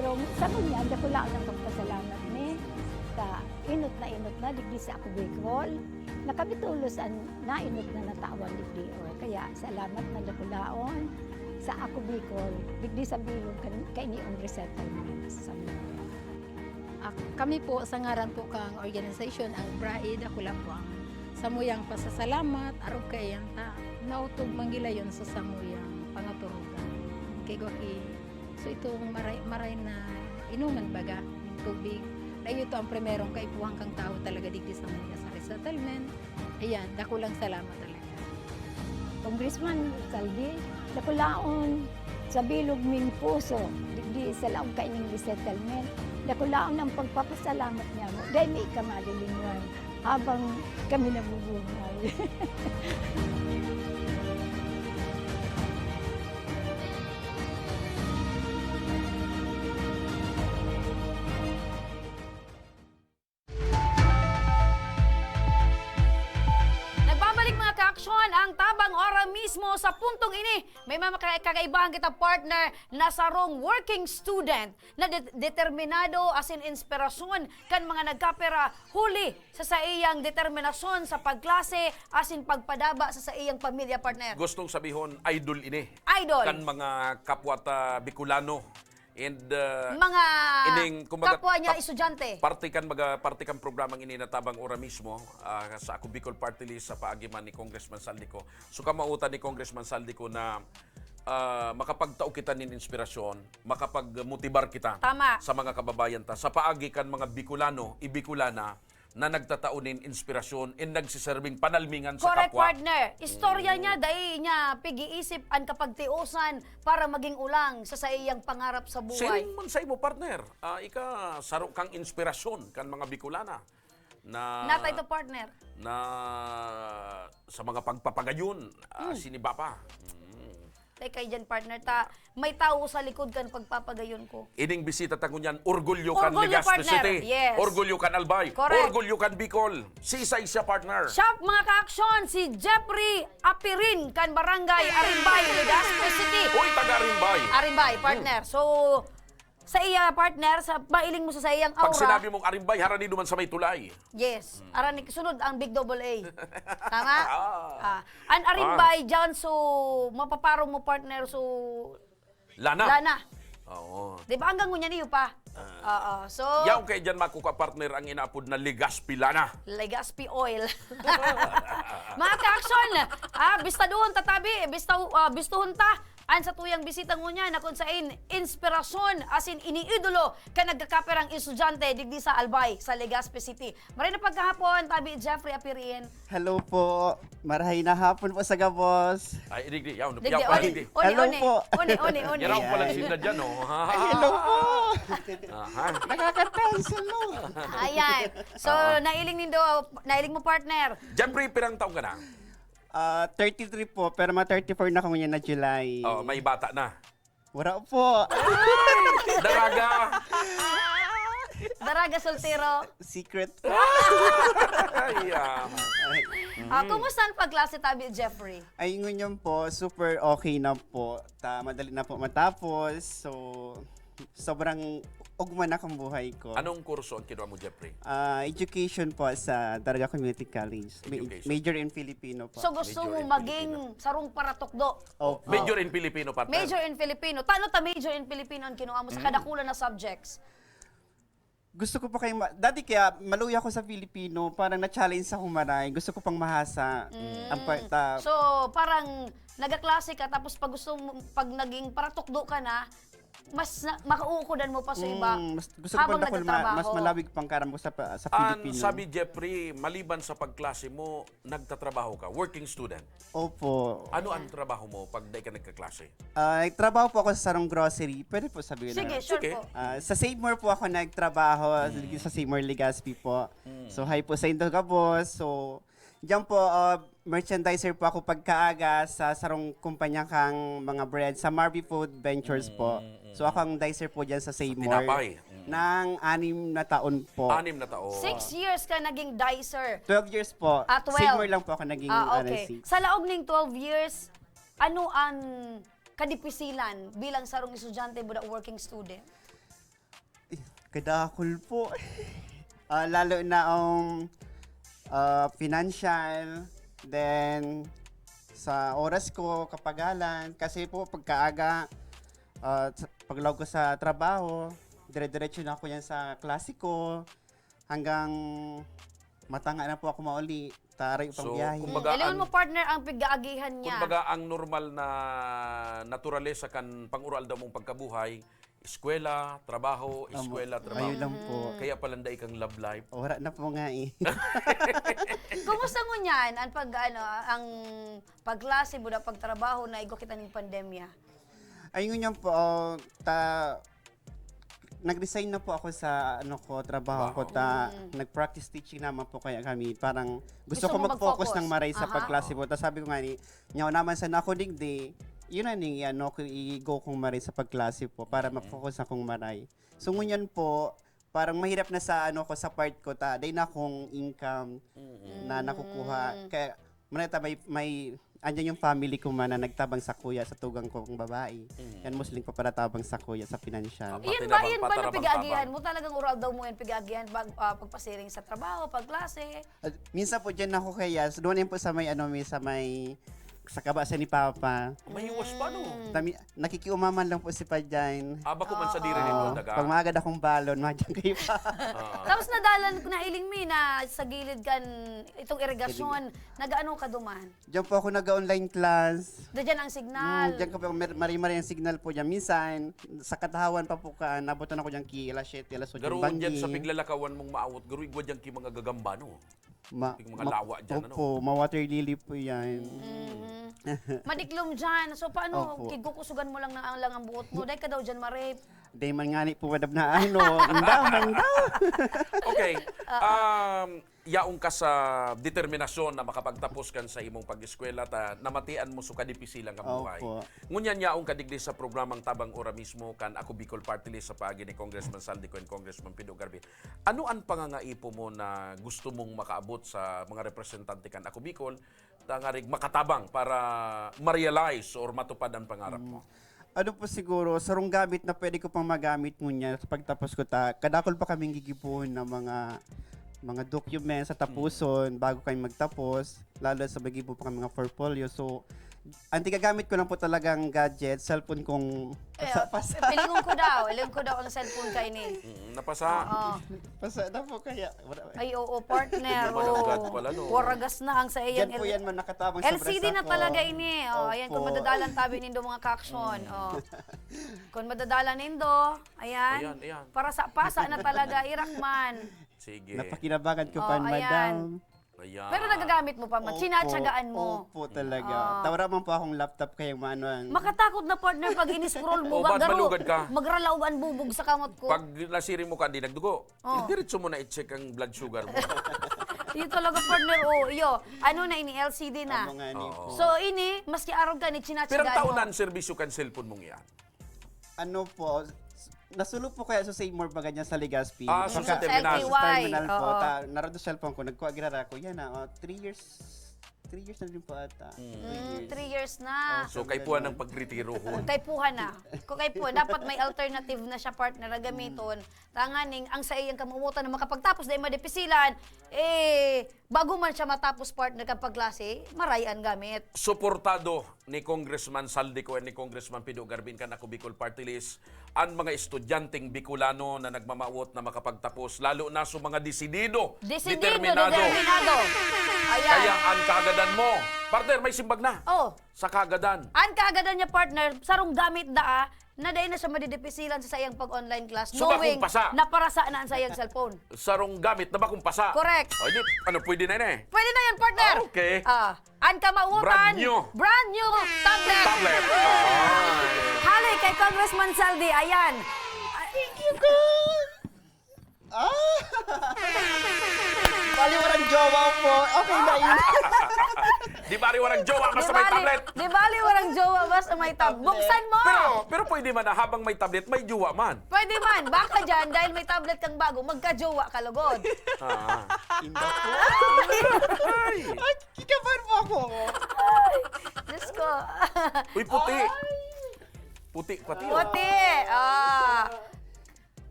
Pero sa kanya, dako lang ang pagpasalamat ni ka inot na digdi sa ako Bicol. Nakabitulos ang nainot na natawan digdi. Kaya salamat na dako laon sa ako Bicol digdi sa bilog kainiong resettlement sa mga. Kami po, sa ngaran po kang organization, ang BRAID, ako lang po ang samuyang pasasalamat, araw kaya ta, nautog manggilayon sa samuyang pangaturugan. Kay Gwaki, so itong maray na inuman baga, ng tubig. Dahil ito ang primerong kaipuhang kang tao talaga digdi sa mga sa resettlement. Ayan, dako lang salamat talaga. Congressman Saldi, dako laon sa bilog ming puso digdi sa laong kaining resettlement. Dako laon ang pagpapasalamat niya mo. Dahil may kamalilingwan habang kami nabubuhay. Nagbabalik mga ka-aksyon naman ang tabang ora mismo sa puntong ini. May mga kakaibahan kita partner na sarong working student na determinado as in inspirasyon kan mga nagkapera huli sa iyang determinasyon sa pagklase as in pagpadaba sa iyang pamilya partner. Gustong sabihon, idol ini. Idol. Kan mga kapwata Bicolano. And Mga kumbaga, kapwa niya estudyante. partikan programang ini na tabang ora mismo sa Ako Bicol Party List sa paagiman ni Congressman Saldico. So kamautan ni Congressman Saldico na makapagtao kita nin inspirasyon, makapagmotibar kita Tama. sa mga kababayan ta sa paagi kan mga Bicolano, Ibicolana na nagtataunin inspirasyon and nagsiserving panalmingan sa Correct, kapwa. partner. Istorya niya, dahil niya pag-iisip ang kapagtiusan para maging ulang sa iyang pangarap sa buhay. Siring man sa imo, partner. Ika, saro kang inspirasyon kan mga Bicolana. Natay to, partner. Na sa mga pagpapagayon, siniba pa. Kay dyan, partner, may tao sa likod kan pagpapagayon ko. Ining bisita tangon yan, orgulyo kan Orgulyo, Legazpi partner. City. Yes. Orgulyo kan Albay. Correct. Orgulyo kan Bicol. Sisay siya, partner. Shop mga ka-aksyon, si Jeffrey Apirin kan Barangay Arimbay, Legazpi City. Uy, taga-Rimbay. Arimbay, partner. So, sa iya, partner, sa mailing mo sa iyang aura. Pag sinabi mong Arimbay, harani duman sa may tulay. Yes. Arani sunod ang Big Double A. Tama? An Arimbay dyan, so mapaparo mo, partner, so Lana. Oo. Di ba hanggang ngunya niyo pa? Oo. So, Yaw kay dyan makuka partner ang inaapod na Legazpi Lana. Legazpi Oil. Mga ka-aksyon, bistaduhon tatabi, bistuhon ta. An sa tuyang bisita ngunya na kung saan inspirasyon as in iniidolo ka nagkakaperang estudyante digdi sa Albay, sa Legazpi City. Maray na pagkahapon, tabi Jeffrey Apirin. Hello po. Marahay na hapon po sa Gabos. Ay, digdi. Yaw, Digdi, yaw pa, oni, digdi. Hello po. Oni. Yaraw pala sila dyan, oh. Hello po. Aha. Nakaka-tension mo. Ayan. So, nailing mo, partner. Jeffrey, pirang taong ka na? 33 po, pero ma-34 na ko ngayon na July. Oh, may bata na. Wala po. Daraga. Daraga soltero. Secret. Ay, Kumusta ang pagklase, tabi Jeffrey? Ay, ngayon po, super okay na po. Madali na po matapos. So, sobrang ugma na kang buhay ko. Anong kurso ang kinuha mo, Jeffrey? Education po sa Daraga Community College. Education. Major in Filipino po. So, gusto mo Major in maging sarong paratokdo? Opo. Major in Filipino, partner. Major in Filipino. Tano ta major in Filipino ang kinuha mo sa kadakulan na subjects? Gusto ko pa kayo, dati kaya maluya ako sa Filipino, parang na-challenge sa humaray. Gusto ko pang mahasa. So, parang nagaklase ka, tapos pag naging paratokdo ka na, mas makauukudan mo pa sa iba gusto ko habang pang nagtatrabaho. mas malawig pang karam ko sa Filipino. Sabi Jeffrey, maliban sa pagklase mo, nagtatrabaho ka, working student. Opo. Ano ang trabaho mo pag di ka nagkaklase? Nagtrabaho po ako sa sarong grocery. Pwede po sabihin Sige, na. sure Sige. po. Sa Save More po ako nagtrabaho sa Save More Legazpi po. So, hi po sa Indogabos. So, diyan po, merchandiser po ako pagkaaga sa sarong kumpanya kang mga bread sa Marby Food Ventures po. So, ako ang dicer po dyan sa Save More. Tinapay. Nang 6 na taon po. 6 na taon. 6 years ka naging dicer. 12 years po. 12. Save More lang po ako naging Okay. RSC. Sa loob ng 12 years, ano ang kadipisilan bilang sarong estudyante buda working student? Kadakol po. Lalo na ang financial, then sa oras ko, kapagalan, kasi po pagkaaga, paglaw ko sa trabaho, dire-diretso na ako yan sa klase ko, hanggang matanga na po ako mauli, taray upang So, biyahe. kumbaga, Ilan mo partner ang pag-aagihan niya? Kumbaga, ang normal na naturalesa kan pangural daw mong pagkabuhay, eskwela, trabaho, eskwela, trabaho. Ayun lang po. Kaya palanday kang love life. Wala na po nga eh. Kumusta mo niyan ang pagklase buda pagtrabaho na igo kita ning pandemya? Ayun yun po, nag-resign na po ako sa trabaho ko. Nag-practice teaching naman po kaya kami. Parang gusto ko mo mag-focus mag-focus? ng maray sa Aha. pagklase po. Tapos sabi ko nga nyaw naman sa ako digdi, yun na ning ko i-go kong maray sa pagklase po para mag-focus akong maray. So ngunyan po, parang mahirap na sa ko sa part ko dahil na akong income na nakukuha. Kaya manita may andyan yung family ko man na nagtabang sa kuya sa tugang kong babae. Yan musling pa para tabang sa kuya sa financial. Iyan ba na pig-aagihan mo? Talagang oral daw mo yan pig-aagihan pagpasiring sa trabaho, pagklase? Minsan po dyan ako kaya, so doon yan po sa may sa kabasa ni Papa. May iwas pa, no? Nakikiumaman lang po si pa dyan. Aba ko man sa diri nito, daga. Pag maagad akong balon, madyan kayo pa. Tapos nadalan ko na hiling mi na sa gilid kan itong irigasyon, nagaano ka duman? Diyan po ako nag-online class. Diyan ang signal. Diyan ko po, mari-mari ang signal po dyan. Minsan, sa katahawan pa po ka, nabutan ako dyan ki alas 7, alas 8 Garuan dyan sa piglalakawan mong maawot, garuin mo dyan ki mga gagamba, no? Mga lawa dyan, ano? Opo, ma-water lily po yan. Madiklom dyan. So paano, Opo. kigukusugan mo lang na ang buot mo? Dahil ka daw dyan ma-rape. Day man nga ni po wadab na manda. Okay. Yaong ka sa determinasyon na makapagtapos kan sa imong pag-eskwela ta namatian mo so kadipisilang ka buhay. Opo. Ngunyan yaong kadigdi sa programang Tabang Ora mismo kan Ako Bicol Party List sa paagi ni Congressman Saldico and Congressman Pido Garvin. Ano ang pangangaipo mo na gusto mong makaabot sa mga representante kan Ako Bicol tangarig makatabang para ma-realize or matupad ang pangarap mo? Ano po siguro, sarong gamit na pwede ko pang magamit ngunya sa pagtapos ko kadakol pa kaming gigipon ng mga documents sa tapuson bago kami magtapos, lalo sa magibo pa kami mga portfolio. So, ang tigagamit ko lang po talagang gadget, cellphone kong pasa. Pilingon ko daw ang cellphone ka ini. Napasa. Oo. Pasa na po kaya. Ay, oo, partner. Naman pala, no? Waragas na ang sa iyan. Yan po yan man nakatabang sa LCD na braso ko. talaga ini. Oh, ayan, kung Opo. madadalan tabi nindo mga kaksyon. Oh. Kung madadalan nindo, ayan. Ayan. Para sa pasa na talaga, irakman. Sige. Napakinabangan ko pa, ayan. madam. Ayan. Pero nagagamit mo pa, sinatsagaan mo. Opo talaga. Tawara man po akong laptop kayang manuan. Makatakot na partner pag ini-scroll mo. O, ba't malugad ka? Magralaog ang bubog sa kamot ko. Pag nasiri mo ka, di nagdugo. Oh. Diretso mo na i-check ang blood sugar mo. Yung talaga partner, iyo. Ano na ini, LCD na. Amo nga ni po. So ini, maski araw ka ni Pero sinatsagaan mo. taunan serbisyo kan cellphone mong yan. Ano po, nasulog po kaya sa Seymour ba ganyan sa Legazpi? Ah, so sa Pagka- terminal. LTY. Sa terminal po. Oo. Narado cellphone ko, nagkuha gira ko. Yan na, 3 years na rin po ata. 3 years na. So kay puan ng pagretiro ho. Kay puha na. Kung kay puha, dapat may alternative na siya partner na gamiton. Tanganing, ang sa iyang kamumutan na makapagtapos dahil madepisilan, bago man siya matapos partner kapag klase, marayan gamit. Suportado ni Congressman Saldico and ni Congressman Pido Garvin kan Ako Bicol Party List ang mga estudyanteng Bicolano na nagmamawot na makapagtapos, lalo na sa mga desidido, Determinado. Ayan. Kaya ang kagadan mo, partner, may simbag na Oh, sa kagadan. ang kaagadan niya partner, sarong gamit daa, na dahil na siya madidepisilan sa sayang pag-online class, So, knowing bakong pasa? na para saan na ang sayang cellphone. Sarong gamit na ba kung pasa? Correct. O, di, ano, pwede na yun eh. Pwede na yan, partner. Okay. Ang kamautan. Brand new. Tablet. Tablet. Halay kay Congressman Saldi. Ayan. Thank you, God! Bali, walang jowa po. Okay na yun. Di ba rin walang jowa basta may tablet? Di bali walang jowa basta may tablet. Buksan mo. Pero pwede man na habang may tablet, may jowa man. Pwede man. Baka dyan, dahil may tablet kang bago, magka-jowa ka lugod. Imba po. Ay, kikabahan po ako. Diyos ko. Uy, puti. Puti pati. oh. Puti.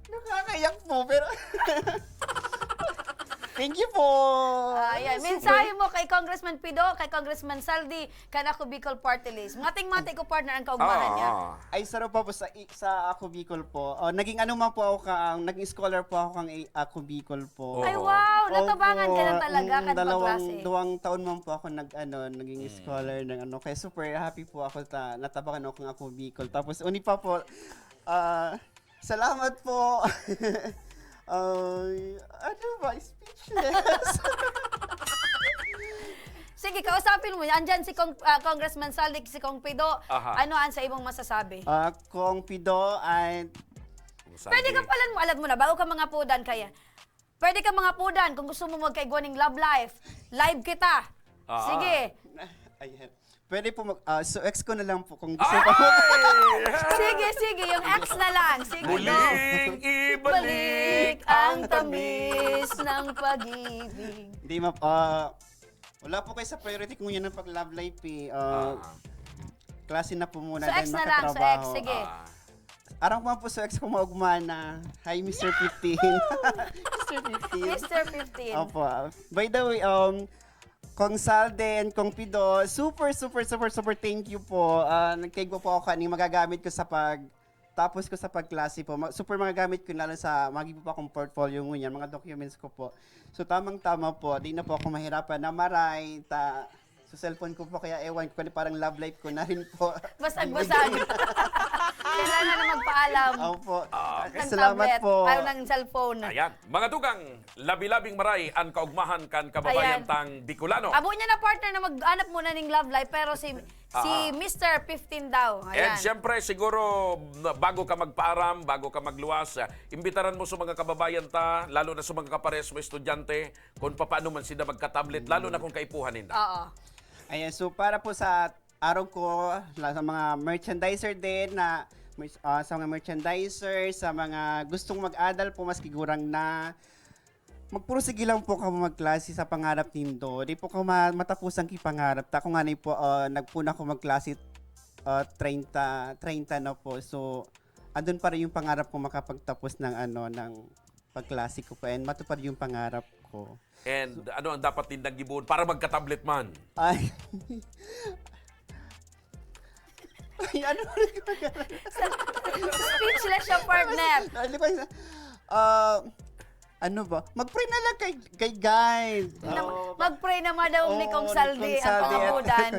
Nakakayak po, pero... Thank you po. Ayan. Mensahe mo kay Congressman Pido, kay Congressman Saldi, kay Ako Bicol Party List. Mating-mati ko partner ang kaugmahan niya. Ay, sarap pa po sa Ako Bicol po. Naging ano man po ako naging scholar po ako kang Ako Bicol po. Ay, wow! Natabangan ka na talaga kan dalawang pagklase. taon man po ako naging scholar ng ano. Kaya super happy po ako natabangan ako ng Ako Bicol. Tapos uni pa po, salamat po. Ano ba? Speechless. Sige, kausapin mo. Andyan si Congressman Saldi, si Kong Pido. Aha. Ano ang sa imong masasabi? Kung Pido ay... Pwede ka pala mo, alam mo na, bago ka mga pudan kaya. Pwede ka mga pudan kung gusto mo magkaigwaning love life. Live kita. Sige. Ayan. Pwede po so ex ko na lang po kung gusto pa po. Sige, yung ex na lang. Sige, Muling ibalik ang tamis ng pag-ibig. Hindi Wala po kayo sa priority kung yan ang pag-love life eh. Klase na po muna So, dahil ex na lang. So, ex. makatrabaho. Sige. Arang pa po sa ex ko maugmana. Hi, Mr. 15. Mr. 15. Mr. 15. Opo. By the way, Kong Salde and Kong Pido, super thank you po. Nagkaigo po ako kaning magagamit ko sa tapos ko sa pagklase po. Super magagamit ko lalo sa magiging po akong portfolio ngunyan, mga documents ko po. So tamang-tama po, di na po ako mahirapan na maray, sa cellphone ko po, kaya ewan ko, parang love life ko na rin po. Basag-basag. Kailangan na magpaalam. Opo. Ng Salamat tablet, po. ayaw ng cellphone. Ayan. Mga dugang, labi-labing maray ang kaugmahan kan kababayan Ayan. tang Bicolano. Abo niya na partner na mag-anap muna ng love life, pero si Mr. 15 daw. And Ayan. siyempre, siguro, bago ka magpaaram, bago ka magluwas, imbitaran mo sa mga kababayan ta, lalo na sa mga kapares mo estudyante, kung paano man sila magka-tablet, lalo na kung kaipuhanin na. Oo. Ayan, so para po sa araw ko, sa mga merchandiser din, sa mga merchandiser, sa mga gustong mag-adal po, mas kigurang na magpursige lang po ka magklase sa pangarap nindo. Di po ka matapusang kipangarap. Ta kung nga po, nagpuna ko magklase 30 na po. So, andun pa rin yung pangarap ko makapagtapos ng pagklase ko po. And matupad yung pangarap ko. And ano ang dapat din nagibuon para magka-tablet man? Ay. Ay, ano rin ko Speechless siya, partner. Ano ba? Mag-pray na lang kay guide. Mag-pray naman daw ni Kong Saldi ang pangabudan.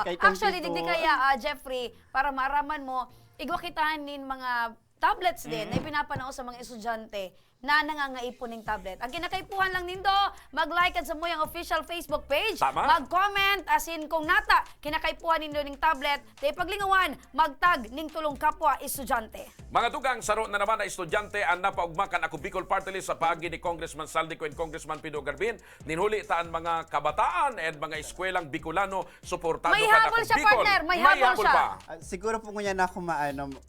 Kay Kong Actually, Tito. digdi kaya, Jeffrey, para maaraman mo, igwakitahan nin mga tablets din na ipinapanao sa mga estudyante na nangangaipon ng tablet. Ang kinakaipuhan lang nindo, mag-like sa mo yung official Facebook page, Tama. mag-comment, as in kung nata, kinakaipuhan nindo ng tablet, tayo paglingawan, mag-tag ning tulong kapwa estudyante. Mga dugang, saro na naman na estudyante ang napaugmakan ako Bicol Party List sa paagi ni Congressman Saldico and Congressman Pido Garbin. Ninhuli taan mga kabataan and mga eskwelang Bicolano, suportado May ka na habol ako siya, Bicol. partner. May habol siya. pa. Siguro po ngunyan ako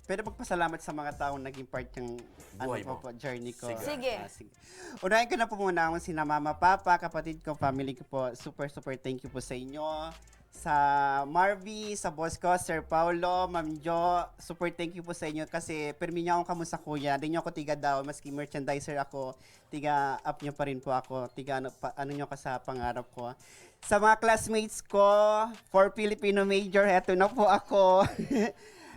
pwede magpasalamat sa mga taong naging part ng Buhay mo. journey ko. Sige. Sige. Unahin ko na po muna ang sina mama, papa, kapatid ko, family ko po. Super thank you po sa inyo. Sa Marvy, sa boss ko, Sir Paulo, Ma'am Jo, super thank you po sa inyo kasi permi niyo akong kamusta kuya. Di niyo ako tiga daw, maski merchandiser ako, tiga up niyo pa rin po ako, tiga ano niyo ka sa pangarap ko. Sa mga classmates ko, for Filipino major, eto na po ako.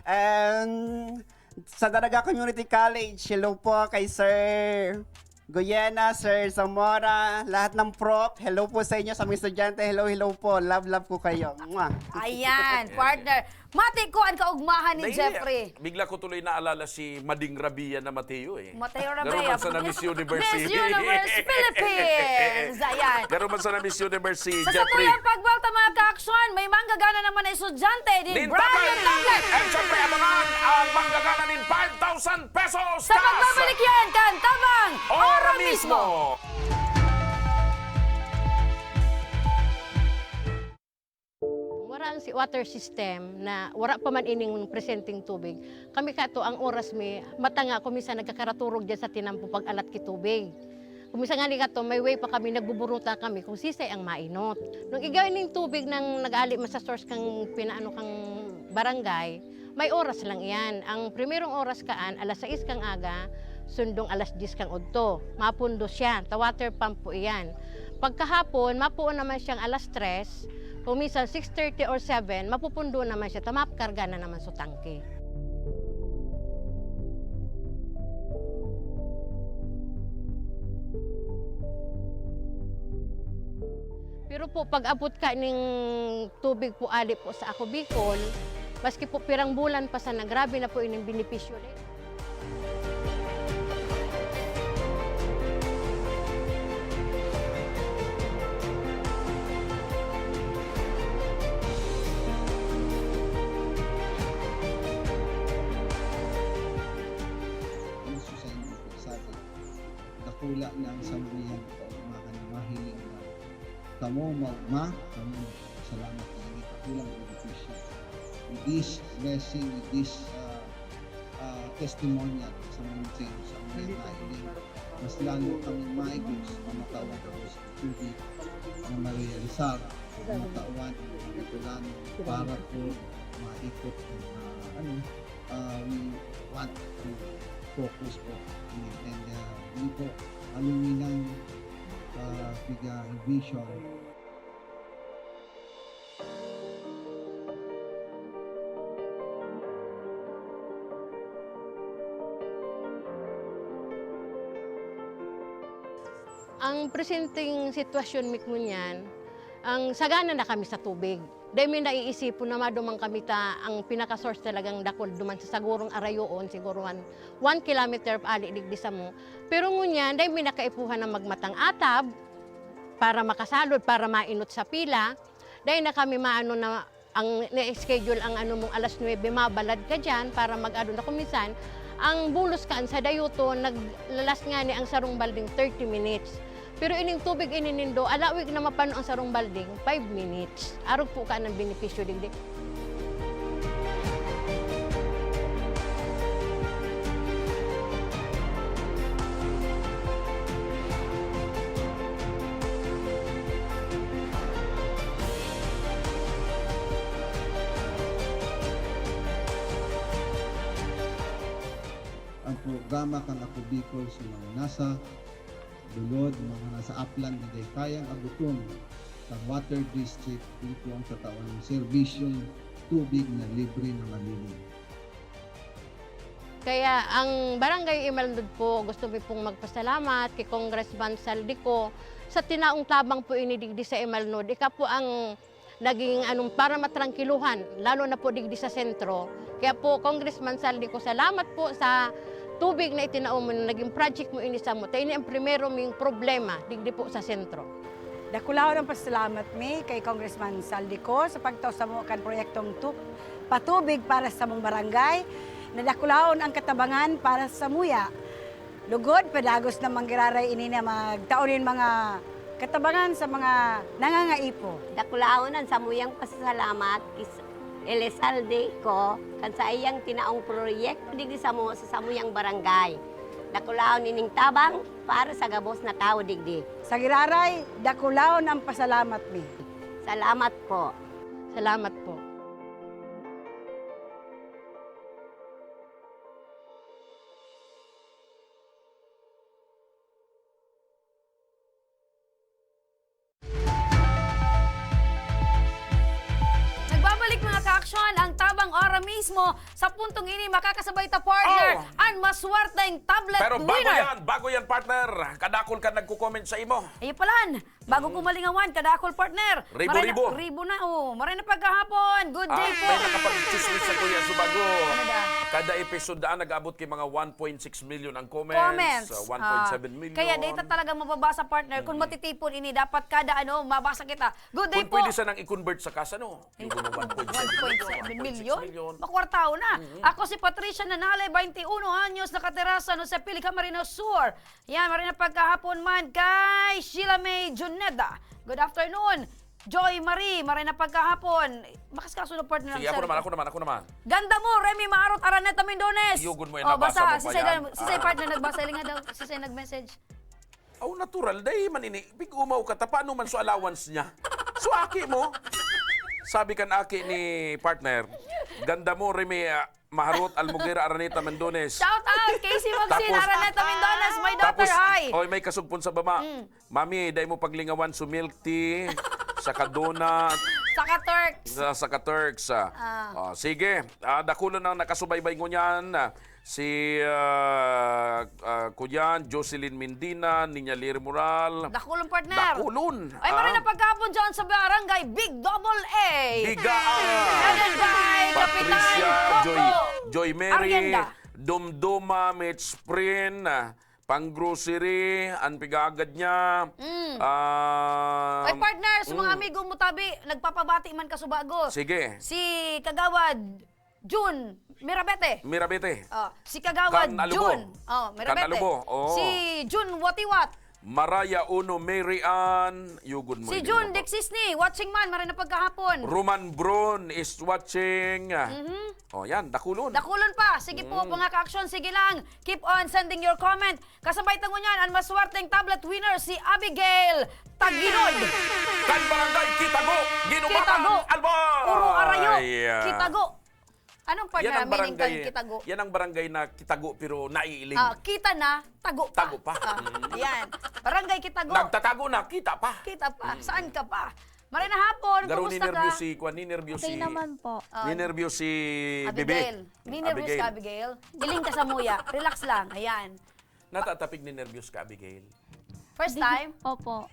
And sa Daraga Community College, hello po kay Sir Goyena, Sir Zamora, lahat ng prof, hello po sa inyo, sa mga estudyante, hello po, love ko kayo. Mwah. Ayan, partner. Mati ko ang kaugmahan ni Jeffrey. Bigla ko tuloy naalala si Mading Rabia na Mateo eh. Mateo Rabia. Garo man sa na Miss Universe. Miss Universe Philippines. Ayan. Garo man sa na Miss Universe si Sa Jeffrey. samuyang pagbelta mga ka-aksyon, may manggagana naman na estudyante din Din Brian Tablet. And syempre abangan ang manggagana ng 5,000 pesos. Sa pagbabalik yan, kantabang Ora mismo. Wala ang si water system na wala pa man ining presenting tubig. Kami kato ang oras mi matanga ko minsan nagkakaraturog diyan sa tinampo pag alat ki tubig. Kung minsan nga kato may way pa kami nagbuburuta kami kung sisay ang mainot. Nung igawin ning tubig nang nag-ali sa source kang pinaano kang barangay, may oras lang iyan. Ang primerong oras kaan alas 6 kang aga, sundong alas 10 kang udto. Mapundo siya, ta water pump po iyan. Pagkahapon, mapuon naman siyang alas 3, kung minsan 6:30 or 7, mapupundo naman siya, tamapkarga na naman sa tangke. Pero po, pag abot ka ng tubig po ali po sa ako Bicol, maski po pirang bulan pa sana, grabe na po ining benepisyo rin. Dakula ng sambuyan ko, mahiling na tamo magma, tamo salamat na itakulang benepisyo. With this blessing, with this testimonial sa mga sa mga nailing, mas lalo kami maigos na matawag ko sa tubig na ma-realizar sa mga tauhan ng Bicolano para po maikot we want to focus po and hindi po aluminang biga vision. Ang presenting sitwasyon mi ko niyan, ang sagana na kami sa tubig. Dahil may naiisipon na madumang kami ang pinaka-source talagang dakol duman sa sagurong arayoon, siguro 1 kilometer ali digdi sa mo. Pero ngunyan, dahil may nakaipuhan na magmatang atab, para makasalod, para mainot sa pila, dahil na kami maano na, ang na-schedule ang ano mong alas 9, mabalad ka dyan para mag-ano na kumisan. Ang bulos kaan sa dayuto, naglalas nga ni ang sarong balding 30 minutes. Pero ining tubig ininindo, alawig na mapano ang sarong balding, 5 minutes. Arog po ka ng benepisyo digdi. Ang programa kang Ako Bicol sa mga nasa dulod, mga nasa upland na day kayang abuton sa water district dito ang katawan ng serbisyong tubig na libre na malinis. Kaya ang Barangay Imalnod po, gusto mi pong magpasalamat kay Congressman Saldico sa tinaong tabang po inidigdi sa Imalnod. Ika po ang naging para matrangkiluhan, lalo na po digdi sa sentro. Kaya po, Congressman Saldico, salamat po sa tubig na itinaom mo, naging project mo inisa mo. Tayo ni ang primero ming problema, digdi po sa sentro. Dakulaw ng pasalamat mi kay Congressman Saldico sa pagtaw sa mga kan proyektong patubig para sa mong barangay. Nadakulaon ang katabangan para sa muya. Lugod, padagos na manggiraray ini na magtaonin mga katabangan sa mga nangangaipo. Dakulaonan sa muyang pasasalamat Elizalde ko kan sa iyang tinaong proyekto digdi sa samuyang barangay. Dakulaon ining tabang para sa gabos na tao digdi. Sa giraray, dakulaon ang pasalamat mi. Salamat po. Salamat po. Action ang tabang ora mismo sa puntong ini makakasabay ta partner ang maswerteng tablet Pero winner. bago yan partner, kadakol ka nagko-comment sa imo. Ayun palan, bago kumalingawan, kadakol partner. Ribo na, maray na pagkahapon. Good day po. May nakapag-chismis sa Kuya Subago. Ano da? Kada episode nag-abot kay mga 1.6 million ang comments. 1.7 million. Kaya data talaga mababasa partner. Kung matitipon ini, dapat kada mabasa kita. Good day Kung po. pwede sanang i-convert sa kasa, Yung 1.7 million? Makwartaw na. Ako si Patricia Nanale, 21 anyos, nakatira sa Pili, Camarines Sur. Yan, marin na pagkahapon man kay Sheila May Juneda. Good afternoon. Joy Marie, marin na pagkahapon. Bakas kasunod partner ng Sige, ako naman. Ganda mo, Remy Maarot, Araneta Mendones. Iyugon mo yung nabasa mo pa yan. Si Say partner nagbasa, nga daw, si Say nag-message. Natural, dahil manini. Big umaw ka, paano man so allowance niya? So aki mo. Sabi kan aki ni partner, ganda mo, Remy Maharot, Almuguera, Araneta Mendones. Shout out, Casey Maxine, Araneta Mendones, my daughter, hi. May kasugpon sa baba. Mami, dahil mo paglingawan so milk tea, saka donut, Saka Turks. Sige, dakulo nang nakasubaybay ko niyan. Si Kuyan, Jocelyn Mindina, Ninya Lir Moral. Dakulon partner. Dakulon. Ay, marin na pagkapon dyan sa barangay, Big Double A. Headed by Patricia, Kapitan Joy Mary, Arienda. Dumduma, Mitch Prin, pang-grocery, ang pigagad niya. Ay, partner, sa mga amigo mo tabi, nagpapabati man ka subago. Sige. Si Kagawad June Mirabete. Mirabete. Si Kagawad Kan Alubo. June. Mirabete. Kan Alubo, oo. Si June Watiwat. Maraya Uno, Mary Ann, yugod mo. Si hindi June mo ba? Dexisni, watching man, maray na pagkahapon. Roman Brun is watching. Oh, yan, dakulon. Dakulon pa. Sige po, mga ka-aksyon, sige lang. Keep on sending your comment. Kasabay tango niyan, ang maswerteng tablet winner, si Abigail Taginod. Kan Barangay Kitago, Ginubatan, Kitago. Albay. Puro arayo. Kitago. Anong part Yan na ang meaning barangay, kang Kitago? yan ang barangay na Kitago pero naiiling. Kita na, tago pa. Tago pa. Yan. Barangay Kitago. Nagtatago na, kita pa. Kita pa. Saan ka pa? Maray na hapon, Garo kumusta ni-nervyo ka? si Kwan, ni-nervyo si... Okay naman po. Ni-nervyo si Abigail. Bibi. Ni-nervous ka, Abigail. Iling ka sa muya. Relax lang. Ayan. Natatapig ni-nervyos ka, Abigail. First time? Opo.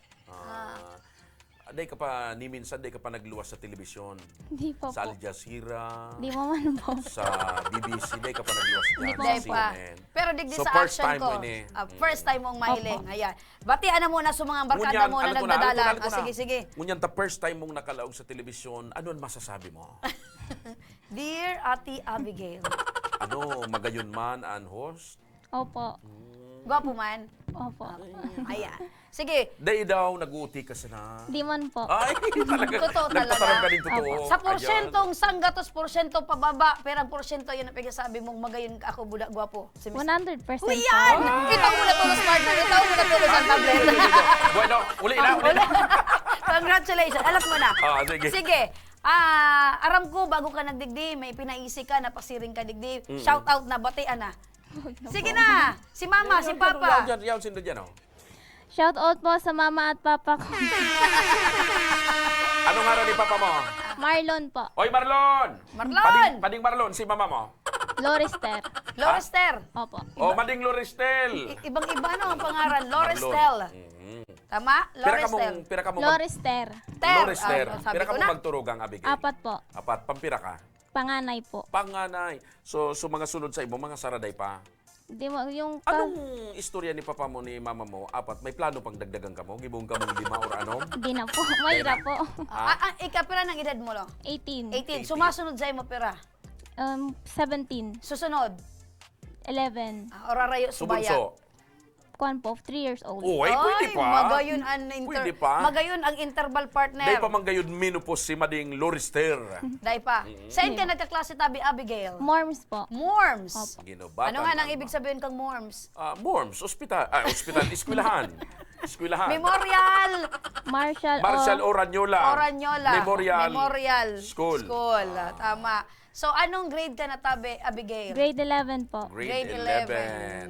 Day ka pa, ni minsan, day ka pa nagluwas sa telebisyon. Hindi po Sa po. Al Jazeera, Hindi mo man po. sa BBC, day ka pa nagluwas dyan. Hindi sa Day pa. CNN. Pero digdi So, sa first action time ko. mo ini. First time mong mahiling. Ayan. Batian na muna sa mga barkada mo na nagdadala. Sige, sige. Ngunyan ta first time mong nakalaog sa telebisyon, ano ang masasabi mo? Dear Ate Abigail. Ano, magayon man ang host? Opo. Gwapo man. Opo. Ayan. Sige. Day daw, nag-uuti ka sana. Di man po. Ay, talaga. Totoo Nagpataram talaga. ka din totoo. Sa porsyentong sanggatos, porsyento pababa, perang porsyento yun ang pagkasabi mong magayon ako budak gwapo. Si Miss 100% po. Uy, yan! Ikaw muna tulos, partner. Ikaw muna tulos ang tablet. Bueno, uli na, uli na. Congratulations. Alam mo na. Sige. Sige. Aram ko, bago ka nagdigdi, may pinaisi ka, napasiring ka digdi. Shout out na, batian na. Sige na. Si mama, si papa. Yaw sindo dyan, oh. Shout out po sa mama at papa ko. Anong araw ni papa mo? Marlon po. Oy, Marlon! Marlon! Pading Marlon, si mama mo. Lorister. Lorester. Opo. O, Mading Loristel. Ibang-iba no ang pangaran. Lorestel. Tama? Lorestel. Pira ka mong Lorister. Lorister. Sabi Pira ka ko mong na. magturugang, Abigail. 4 po. Apat. Pampira ka. Panganay po. Panganay. So mga sunod sa imo, mga saraday pa. Di mo, yung Anong istorya ni papa mo, ni mama mo? Apat, may plano pang dagdagan ka mo? Gibong ka mong 5 or ano? Di na po. Mayra po. Ikapira ng edad mo, lo? 18. 18. Sumasunod sa imo pera. 17. Susunod. 11. Orarayo subaya. Subunso. Kuan po, 3 years old. Oy, pwede pa. Magayon Pwede pa. Magayon ang interval partner. Dahil pa manggayod minupos si Mading Lorister. Dahil pa. Saan ka nagkaklase tabi, Abigail? Morms po. Morms. Ginobatan. Ano nga nang ibig sabihin kang Morms? Morms, ospital, eskwelahan. Eskwelahan. Memorial. Marshall Oranyola. Oranyola. Memorial. School. Tama. So, anong grade ka na tabi, Abigail? Grade 11 po. Grade Grade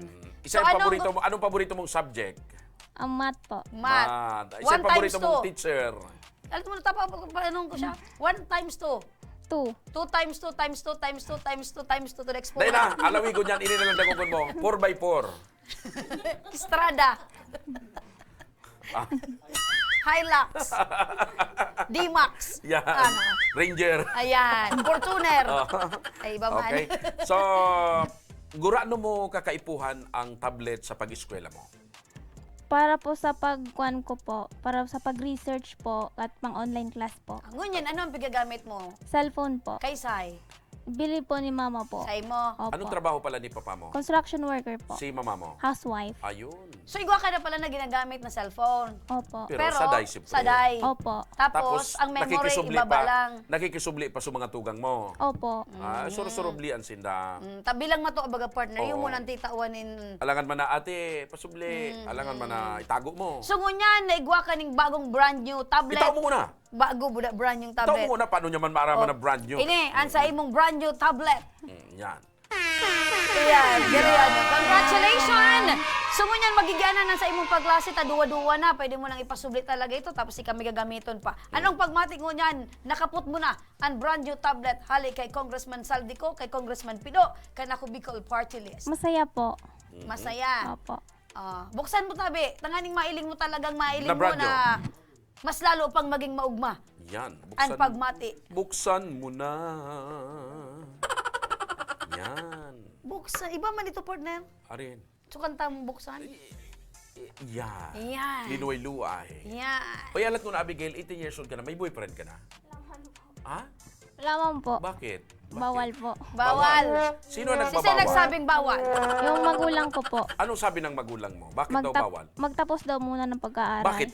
11. Isa yung paborito mo, anong paborito mong subject? Ang math po. Math. Isa yung 1 paborito times mong 2. teacher. Alam mo na, tanong ko siya. 1 times 2. 2. 2 times 2 times 2 times 2 times 2 times 2 to the Dahil exponent. na, alawi ko niyan, inilalandagogon mo. 4x4. Estrada. Hilux. D-Max. Yan. Ranger. Ayan. Fortuner. Ay, iba man. Okay. So, gurano mo kakaipuhan ang tablet sa pag-eskwela mo? Para po sa pagkuan ko po, para sa pag-research po at pang-online class po. Ngunyan, ano ang pigagamit mo? Cellphone po. Kay Sai. Bili po ni mama po. Sai mo. Opo. Anong trabaho pala ni papa mo? Construction worker po. Si mama mo? Housewife. Ayun. So, igwa ka na pala na ginagamit na cellphone. Opo. Pero saday, siyempre. Saday. Opo. Tapos, ang memory, nakikisubli ibaba pa, lang. nakikisubli pa sa mga tugang mo. Opo. Suro-suroblian sinda. Tabilang mato abaga partner. Oo. Yung mo nang titauanin. Alangan man na ate, pasubli. Alangan man na itago mo. So, ngunyan, naigwa ka ng bagong brand new tablet. Itaw mo muna. Bago, brand new Itaw tablet. mo muna. Paano niya man maaraman na brand new? Ini, ang sa imong brand new tablet. Yan. Ayan, ganyan. Congratulations! So, ngunyan, magigianan na sa imong pagklase, taduwa-duwa na. Pwede mo nang ipasublit talaga ito, tapos kami gagamiton pa. Anong pagmatik ngunyan? Nakaput mo na ang brand new tablet. Hali kay Congressman Saldico, kay Congressman Pido, kay Naku Bicol Party List. Masaya po. Masaya. Opo. Buksan mo tabi. Tanganing mailing mo talagang mailing Na mo brand na mas lalo pang maging maugma. Yan. Ang pagmati. Buksan mo na. Yan. Buksan. Iba man ito, partner. Arin. So, kanta mong buksan. Yan. Yan. Linuay-luay. Yan. Oy, alat mo na, Abigail, 18 years old ka na. May boyfriend ka na? Ha? Wala man po. Bakit? Bawal po. Bawal. Sino ang Sino nagbabawal? nagsabing bawal? Yung magulang ko po. Anong sabi ng magulang mo? Bakit daw bawal? Magtapos daw muna ng pag-aaral. Bakit?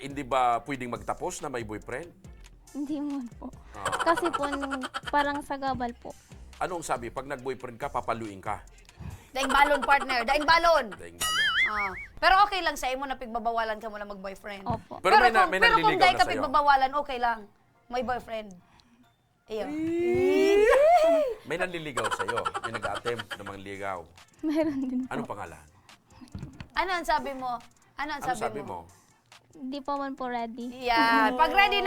Hindi ba pwedeng magtapos na may boyfriend? Hindi mo po. Kasi po, parang sagabal po. Anong sabi? Pag nag-boyfriend ka, papaluin ka. Daing balon, partner. Daing balon. Daing balon. Pero okay lang sa imo na pigbabawalan ka mo na mag-boyfriend. Opo. Pero may kung nanliligaw dahil na ka sa'yo. pigbabawalan, okay lang. May boyfriend. Iyo. May nanliligaw sa'yo. May nag-attempt na mangligaw. Meron din po. Anong pangalan? Ano ang sabi mo? Ano ang Ano sabi mo? Hindi pa man po ready. Yan. Pag ready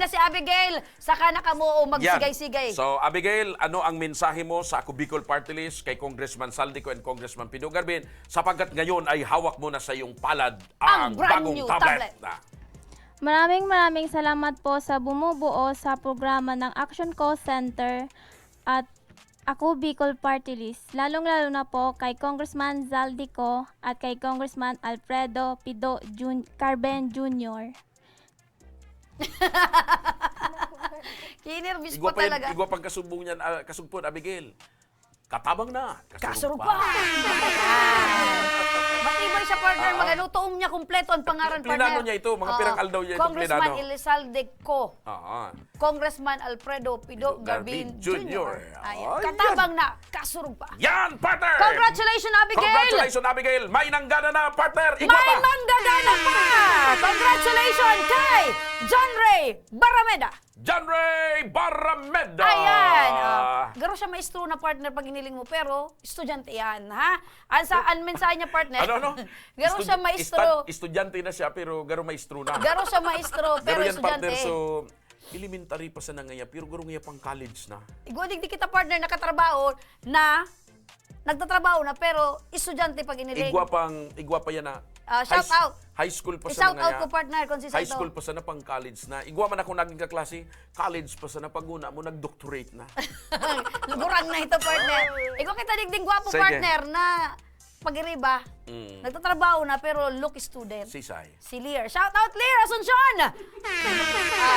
na si Abigail, saka na ka mo magsigay-sigay. So, Abigail, ano ang mensahe mo sa Ako Bicol Party List kay Congressman Saldico and Congressman Pido Garbin sapagkat ngayon ay hawak mo na sa iyong palad ang brand bagong new tablet. Maraming salamat po sa bumubuo sa programa ng Action Call Center at Ako Bicol Party List. Lalong-lalo na po kay Congressman Zaldico at kay Congressman Alfredo Pido Carben Jr. Kinervis pa talaga. Igwa pang kasubong niyan, kasugpon, Abigail. Katabang na. Kasurog pa. Matibay siya, partner. Magano, tuong niya kumpleto ang pangaran, partner. Plinano niya ito. Mga pirang aldaw niya ito. Congressman Elizalde Co. Oo. Congressman Alfredo Pido Garbin Jr. Ayan. Katabang na. Kasurog pa. Yan, partner! Congratulations, Abigail! Congratulations, Abigail! May nanggana na, partner! Igwa May pa! manggagana pa! Congratulations kay John Ray Barameda! John Ray Barameda! Ayan! Garo siya maestro na partner pag iniling mo, pero estudyante yan, ha? Ang mensahe niya, partner. Ano? Garo siya maestro. Estudyante na siya, pero garo maestro na. Garo siya maestro, pero Garo yan, estudyante. partner, so elementary pa sa nangaya, pero garo nga pang college na. Iguadig di kita, partner, nagtatrabaho na, pero estudyante pag iniling. Igwa pa yan na. Shout out. High school pa sa I-shout out nangaya. ko, partner, kung si High Saito. school pa sa na pang college na. Igwa man ako naging kaklase, college pa sa na paguna mo, nag-doctorate na. Lugurang na ito, partner. Ikaw kita digding gwapo, Sige. partner, na pag-iriba. Nagtatrabaho na, pero look student. Sisay. Si Lear. Shout out, Lear Asuncion!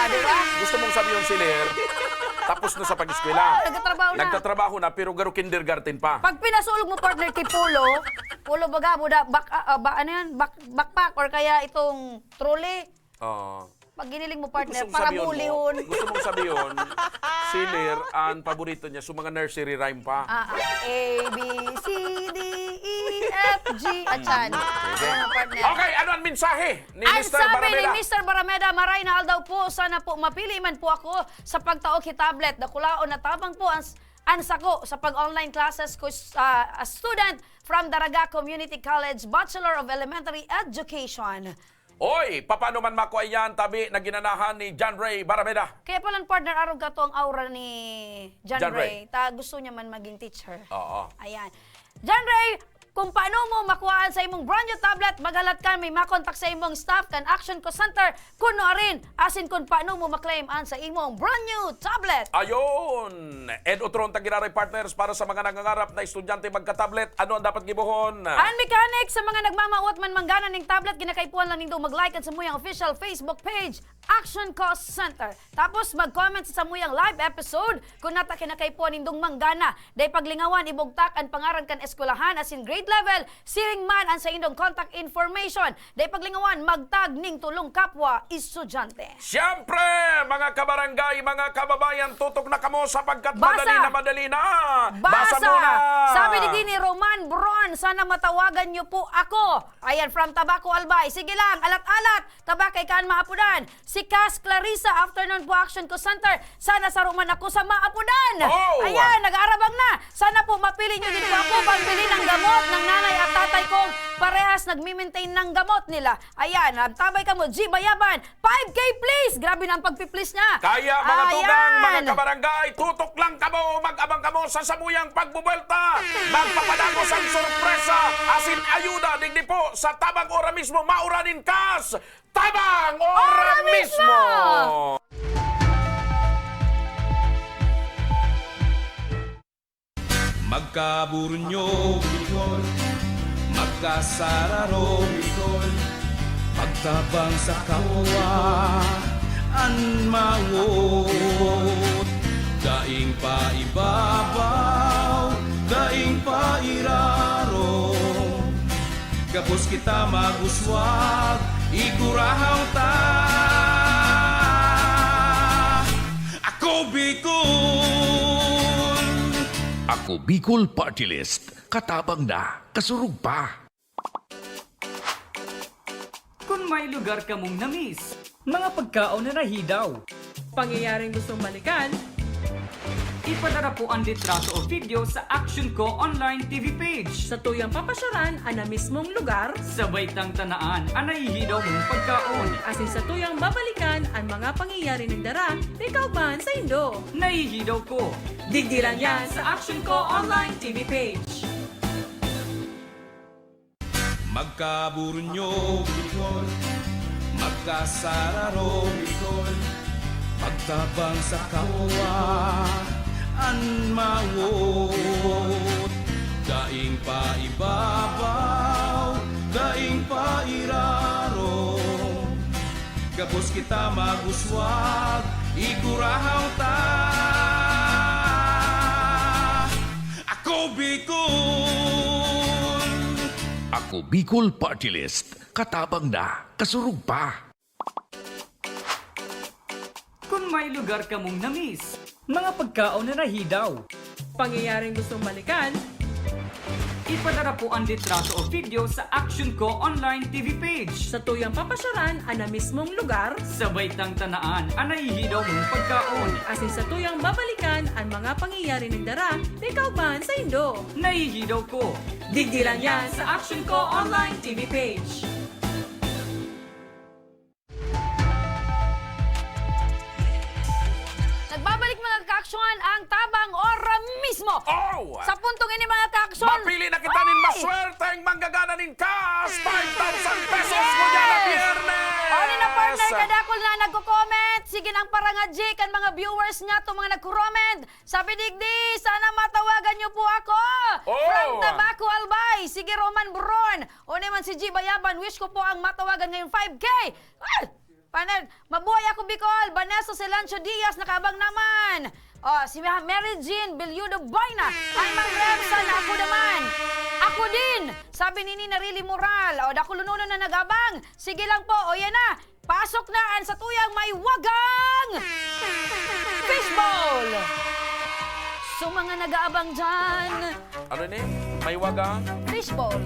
Diba? Gusto mong sabihin si Lear, tapos na sa pag-eskwela. Nagtatrabaho na. Nagtatrabaho na, pero garo kindergarten pa. Pag pinasulog mo, partner, kay Pulo baga mo da, backpack or kaya itong trolley. Pag giniling mo, partner, para mulihon. Gusto mong sabihin, si Lear, ang paborito niya, so mga nursery rhyme pa. A, B, C, D, E, F, G, at yan. Ayan, partner. Okay, ano ang mensahe ni Ang Mr. sabi Barameda? ni Mr. Barameda, maray na daw po, sana po mapili man po ako sa pagtaok tablet. Dakulaon na tabang po ang sako sa pag-online classes ko a student from Daraga Community College, Bachelor of Elementary Education. Oy, paano man makuha yan, tabi na ginanahan ni John Ray Barameda? Kaya palang partner, arog ka to ang aura ni John John Ray. Gusto niya man maging teacher. Oo. Ayan. John Ray, kung paano mo makuhaan sa imong brand new tablet, magalat ka, may makontak sa imong staff kan Action Co Center, kuno rin, asin kung paano mo maklaim an sa imong brand new tablet. Ayun! Ed Otron Tagiraray Partners para sa mga nangangarap na estudyante magka-tablet. Ano ang dapat gibuhon? Ang mechanic sa mga nagmamawat man manggana ning tablet, ginakaipuan lang nindo mag-like at sa muyang official Facebook page, Action Co Center. Tapos mag-comment sa muyang live episode kung nata kinakaipuan nindong manggana. Day paglingawan, ibugtak ang pangaran kan eskwelahan as in grade level, siring man ang sa indong contact information. Day paglingawan, magtag ning tulong kapwa estudyante. Siyempre, mga kabarangay, mga kababayan, tutok na kamo sapagkat Basa! madali na. Basa! Muna! Sabi ni Dini Roman Bron, sana matawagan niyo po ako. Ayan, from Tabaco Albay. Sige lang, alat-alat. Tabakay kaan maapudan. Si Cass Clarissa, afternoon po Action Co Center. Sana saruman ako sa maapudan. Oh! Ayan, nag-aarabang na. Sana po mapili niyo din po ako pambili ng gamot ng nanay at tatay kong parehas nagmi-maintain ng gamot nila. Ayan, tabay ka mo, G Bayaban. 5K please! Grabe na ang pagpiplease niya. Kaya mga tugang, Ayan. mga kabarangay, tutok lang kamo, mag-abang kamo sa samuyang pagbubelta. Magpapadagos ang sorpresa, asin ayuda, digdi po sa Tabang Ora mismo, mauranin kas. Tabang Ora mismo! Magkaburunyo, Bicol. Magkasararo, Bicol. Pagtabang sa kapwa, an mawot. Daing pa ibabaw, daing pa iraro. Kapos kita maguswag, igurahaw ta. Ako Bicol! Ako Bicol Party List. Katabang na, kasurug pa. Kung may lugar ka mong namiss, mga pagkaon na nahidaw, pangyayaring gustong balikan, ipadara po ang litrato o video sa Action Ko Online TV page. Sa tuyang papasyaran ang na mismong lugar, sabay tang tanaan ang nahihidaw mong pagkaon. Asin sa tuyang babalikan ang mga pangyayari ng dara, ikaw man sa Indo. Nahihidaw ko. Digdilan yan sa Action Ko Online TV page. Magkaburunyo, Bicol. Magkasararo, Bicol. Magtabang sa kapwa, an mawot. Daing pa ibabaw, daing pa iraro. Gapos kita maguswag, igurahaw ta. Ako Bicol! Ako Bicol Party List. Katabang na, kasurug pa. Kung may lugar ka mong namiss, mga pagkaon na nahidaw, pangyayaring gustong balikan, ipadara po ang litrato o video sa Action Ko Online TV page. Sa tuyang papasyaran ang na mismong lugar, sabay tang tanaan ang nahihidaw mong pagkaon. Asin sa tuyang babalikan ang mga pangyayari ng dara, ikaw man sa Indo. Nahihidaw ko. Digdilan yan sa Action Ko Online TV page. Nagbabalik mga kaaksyon ang tabang ora mismo. Oh! Sa puntong ini mga kaaksyon. Mapili na kita nin maswerteng manggagana nin cash 5,000 pesos mo yan na biyernes! O na partner, kadakol na nagko-comment. Sige nang parangajik ang mga viewers niya to mga nagko-comment. Sabi digdi, sana matawagan niyo po ako. Oh! From Tabaco Albay. Sige Roman Buron. O naman si G Bayaban, wish ko po ang matawagan ngayong 5K. Panel, mabuhay ako Bicol. Vanessa Selancio Diaz, nakabang naman. Si Mary Jean Bilyudo Bayna. Ay, Mang Remsa, na ako naman. Ako din. Sabi ni Nina Rili Moral. Dako lununo na nagabang. Sige lang po. Yan na. Pasok na ang sa tuyang may wagang fishbowl. So mga nag-aabang dyan. Ano ni? May wagang? Fishbowl.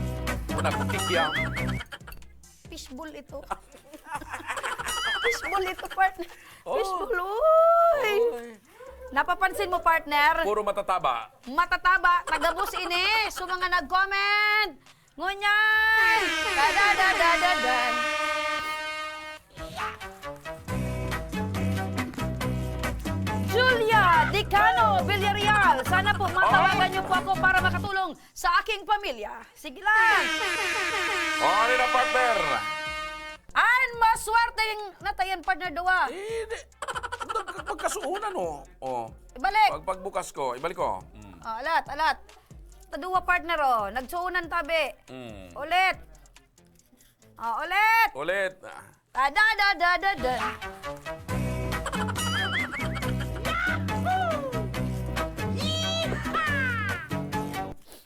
Una ko kikya. Fishbowl ito. Fishbowl ito, partner. Fishbowl, uy. Napapansin mo, partner? Puro matataba. Matataba, tagabos ini. So mga nag-comment. Ngunyan. Da-da-da-da-da-dan. Julia Dicano Villarreal. Sana po matawagan niyo po ako para makatulong sa aking pamilya. Sige lang. Ano na partner? An maswerte yung natayan partner dawa. Magkasuunan o. Ibalik. Pagbukas ko, ibalik ko. Alat. Taduwa partner nagsuunan tabi. Ulit. Ulit. Ulit. Da-da-da-da-da.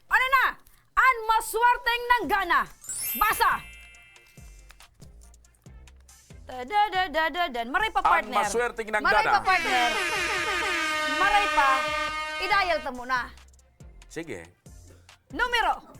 Ano na? An maswerteng nanggana. Basa. Da-da-da-da-da. Maray pa partner. Ang maswerteng nanggana. Maray pa partner. Maray pa. I-dial ta muna. Sige. Numero.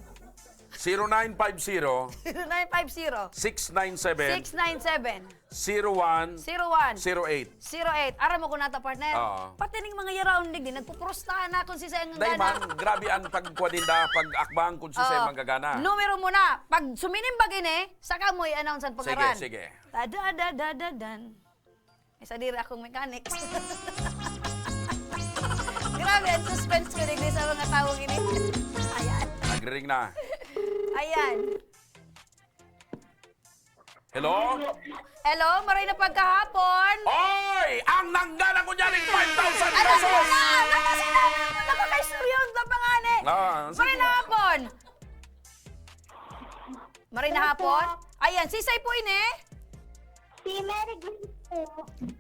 0950 0950 697 697 01 01 08. 08. Aram mo ko nata, partner. Oo. Pati ning mga yaraon digdi, nagpuprostahan na kung si Sayang Day man, Gana. grabe ang pagkwadinda, pag-akbang kung si Say Manggagana. Numero mo na. Pag suminimbag ini, saka mo i-announce ang pangaran. Sige. Da-da-da-da-da-dan. May sadiri akong mechanics. Grabe, ang suspense ko digdi sa mga tawag ini. Ayan. Nagring na. Ayan. Hello? Hello, maray na pagkahapon. Oy! Ang nanggana ko niyan ng 5,000 Alam pesos! ko na! Nakasinabi mo, nakakaisuryon sa pangani. Maray na hapon. Maray na hapon. Ayan, sisay po ini. Si Mary Grace po.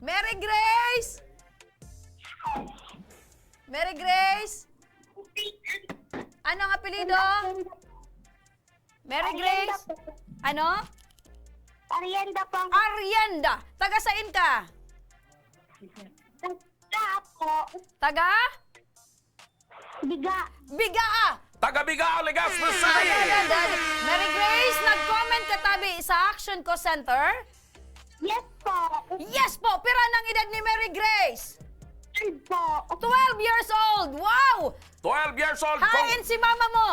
Mary Grace. Mary Grace? Ano ang apelido? Mary Grace? Ano? Arienda po. Arienda. Taga saan ka? Taga po. Taga? Biga. Bigaa. Taga-Biga, Legazpi City! Mary Grace, nag-comment ka tabi sa Action Co Center? Yes po. Yes po. Pira ng edad ni Mary Grace? 12 po. 12 years old. Wow! 12 years old. Hain si mama mo.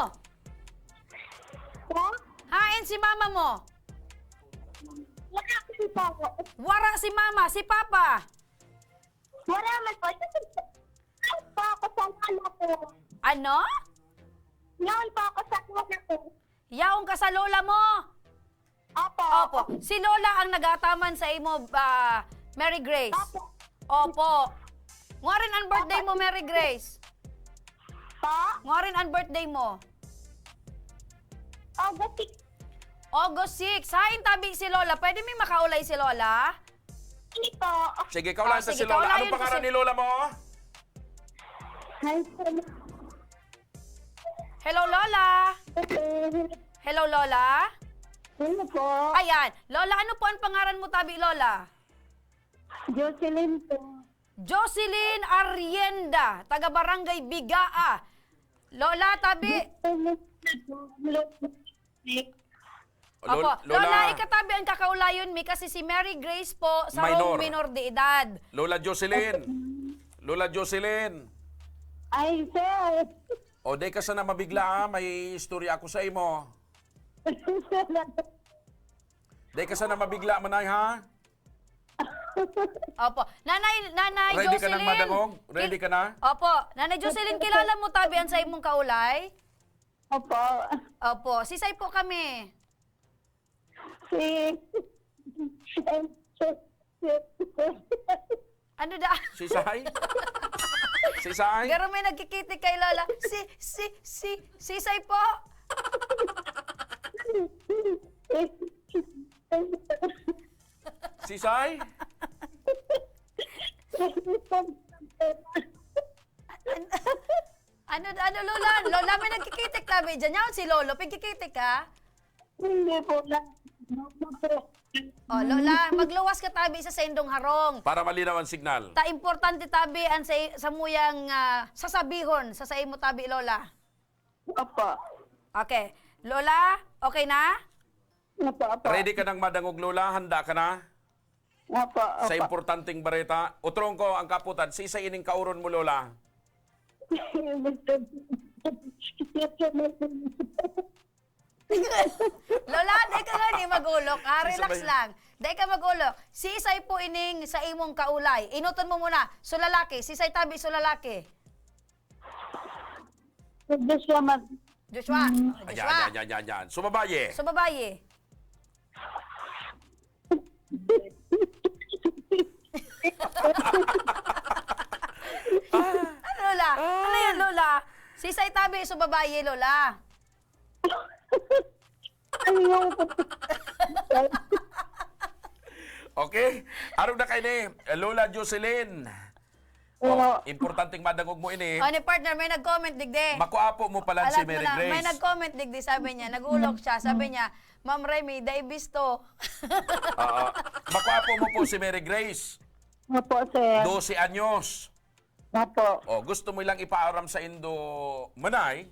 Po? Hain si mama mo. Wala po. Wara si mama, si papa. Wala man po. Ngayon po ako sa lola po. Ano? Ngayon po ako sa lola po. Yaong ka sa lola mo. Opo. Opo. Si lola ang nagataman sa imo, Mary Grace. Opo. Ngayon ang birthday mo, Mary Grace. Po? Ngayon ang birthday mo. August 6. August 6. Hain tabi si lola. Pwede may makaulay si lola? Hindi po. Sige, kaulayan sa sige, si Lola. kaulayan Anong ko pangalan si- ni Lola mo? Hi po. Hello, lola. Hello, lola. Hello po. Ayan. Lola, ano po ang pangalan mo tabi, lola? Jocelyn po. Jocelyn Arienda, taga Barangay Bigaa. Lola, tabi. Opo. Lola, ikatabi ang kakaulayon mi kasi si Mary Grace po sa Minor. minor de edad. Lola Jocelyn. Lola Jocelyn. Ay, sir. O, day ka sana mabigla ha. May istorya ako sa imo. Day ka sana mabigla manay ha. Opo. Nanay Ready ka Jocelyn. ng madangog? Ready ka na? Opo. Nanay Jocelyn, kilala mo tabi ang sa imong kaulay? Opo. Opo. Sisay po kami. Ano da? Sisay? Sisay? Garo may nagkikiti kay Lola. Sisay po. Sisay? Ano Lola? Lola may nagkikitik tabi. Diyan yaw si Lolo. Pagkikitik ka? Hindi po. O Lola, magluwas ka tabi sa sendong harong. Para malinaw ang signal. Ta importante tabi ang sa muyang sasabihon sa imo tabi Lola. Opo. Okay. Lola, okay na? Opo, opo. Ready ka ng madangog, Lola? Handa ka na? Opo, Sa importanteng bareta. Utrong ko ang kaputan. Sisay ining kauron mo, Lola. Lola, di ka nga ni magulok. Relax lang. Di ka magulok. Sisay po ining sa imong kaulay. Inuton mo muna. So lalaki. Sisay tabi so lalaki. Joshua. Ayan. Sumabaye. So babaye. Ano Lola? Ano yan Lola? Sisay tabi so babaye Lola. Okay? Araw na kayo ni Lola Jocelyn. Oh, importanteng madangog mo ini. O ni partner, may nag-comment digdi. Makuapo mo pala si Alam mo Mary na, Grace. may nag-comment digdi, sabi niya, nagulok siya, sabi niya, Ma'am Remy, daibisto. Oo. Makuapo mo po si Mary Grace. Opo, sir. 12 anyos. Opo. O, gusto mo lang ipaaram sa Indo Manay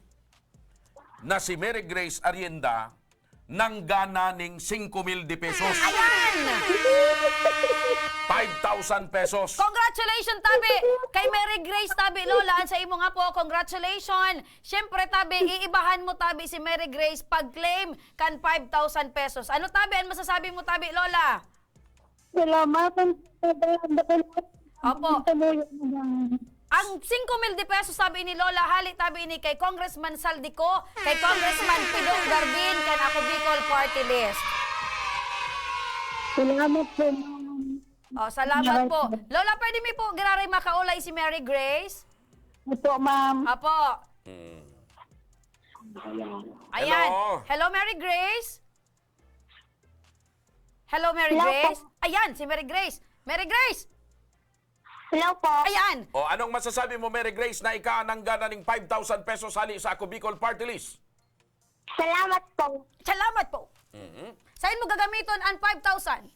na si Mary Grace Arienda nang gana ning 5,000 de pesos. Ayan! 5,000 pesos. Congratulations, Tabi! Kay Mary Grace, Tabi, Lola, sa imo nga po, congratulations! Siyempre, Tabi, iibahan mo, Tabi, si Mary Grace pag-claim kan 5,000 pesos. Ano, Tabi, ano masasabi mo, Tabi, Lola? Salamat. Opo. Ang 5,000 de pesos, sabi ni Lola, hali tabi ni kay Congressman Saldico, kay Congressman Pidong Garbin, kay ako Bicol Party List. Salamat po. Oh, salamat po. Lola, pwede mi po giraray makaulay si Mary Grace? Opo, ma'am. Apo. Ayan. Hello. Hello, Mary Grace? Hello, Mary Hello, Grace? Ayan, si Mary Grace. Mary Grace! Hello po. Ayan. O anong masasabi mo, Mary Grace, na ikaanangganan ng 5,000 pesos hali sa Ako Bicol Party List? Salamat po. Salamat po. Saan mo gagamiton ang 5,000?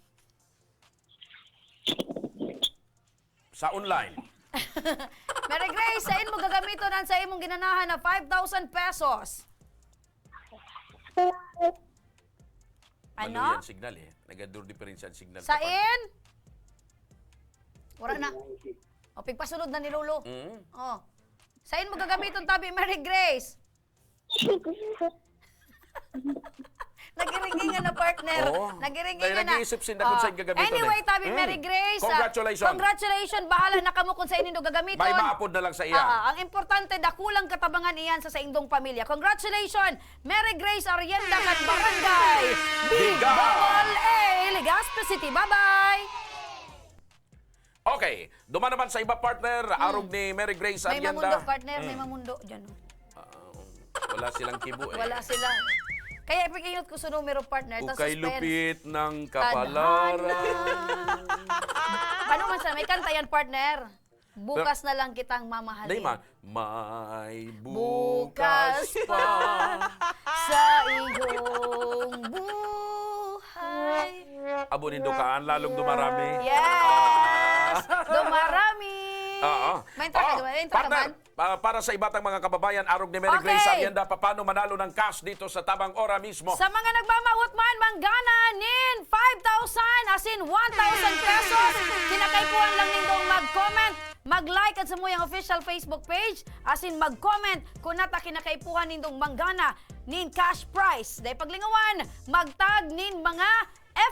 Sa online. Mary Grace, saan mo gagamiton ang sa imong ginanahan na 5,000 pesos? Ano? Ano? Yan signal eh. Nagadur diferensya ang signal. Sain? Wala na. O, pigpasunod na ni Lolo. Oh. Sain mo gagamiton tabi, Mary Grace? Nagiringingan na partner. Oo. Nagiringingan na. Nag-iisip sin kung saan gagamiton Anyway, eh. tabi, Mary Grace. Congratulations. Congratulations. Bahala na kamo kung sa inyo gagamiton. May maapod na lang sa iya. Ang importante, dakulang katabangan iyan sa indong pamilya. Congratulations, Mary Grace Arienda kat Barangay Big Biga. Double A, Legazpi City. Bye-bye! Okay, duman naman sa iba partner, arog ni Mary Grace May mamundo, Arienda. partner. May mamundo. Diyan. Wala silang kibo eh. Wala sila. Kaya ipag-ingot ko sa numero, partner. Tas Ukay suspense. lupit ng kapalaran. Paano man sa may kanta yan, partner? Bukas na lang kitang mamahalin. Dayman, may Bukas bukas pa pa. sa iyong buhay. Abo ni Dukaan, lalong dumarami. Yes! Dumarami! Oo. May intra ka ba? May intra ka Partner, man? para sa ibatang mga kababayan, arog ni Mary Okay. Grace Arienda, paano manalo ng cash dito sa Tabang Ora mismo? Sa mga nagmamawat man, manggana nin 5,000 as in 1,000 pesos. Kinakaipuan lang nindong mag-comment, mag-like at sa muyang official Facebook page, as in mag-comment kung nata kinakaipuhan nindong manggana nin cash prize. Dahil paglingawan, magtag nin mga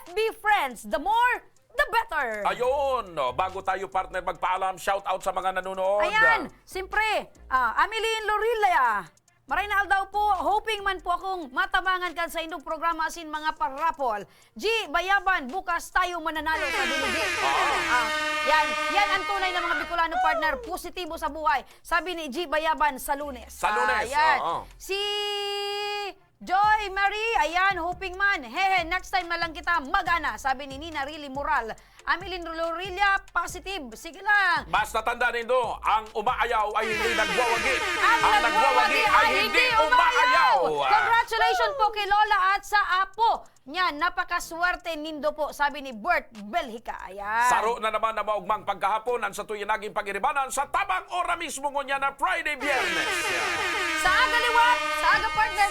FB friends. The more, the better. Ayun, no, bago tayo partner magpaalam, shout out sa mga nanonood. Ayan, siyempre, Ameline Lorilla. Maray na daw po, hoping man po akong matabangan kan sa inyong programa asin mga parapol. G, Bayaban, bukas tayo mananalo sa Dulugi. Yan ang tunay na mga Bicolano partner, positibo sa buhay. Sabi ni G, Bayaban sa Lunes. Sa Lunes, Ayan. oo. Si Joy Marie, ayan, hoping man. Hehe, next time na lang kita magana. Sabi ni Nina Rili Moral. Ameline Lorilla, positive. Sige lang. Basta tanda nindo, ang umaayaw ay hindi nagwawagi. Ang nagwawagi ay hindi umaayaw. Congratulations po kay Lola at sa apo. Yan, napakaswerte nindo po, sabi ni Bert Belhica. Ayan. Saro na naman na maugmang pagkahapon ang sa tuyo naging pagiribanan sa Tabang Ora mismo ngunya na Friday, Biyernes. Sa aga liwat, sa aga partner,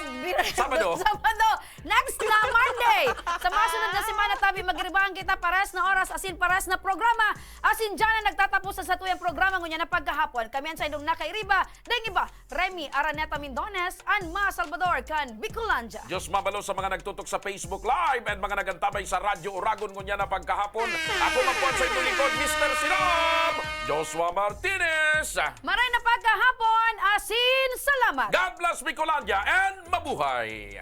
Sabado. Sabado. Next na Monday. Sa masunod na semana tabi magiribahan kita pares na oras asin pares na programa. Asin dyan na nagtatapos sa tuyang programa ngunya na pagkahapon. Kami ang sa indong nakairiba. Dahil iba, Remy Araneta Mindones and Ma Salvador kan Bicolanja. Diyos mabalo sa mga nagtutok sa Facebook Live and mga nagantabay sa Radyo Uragon ngunya na pagkahapon. Ako magpuan sa inyong lingkod, Mr. Sinom, Joshua Martinez. Maray na pagkahapon, asin salamat. God bless Bicolandia and mabuhay!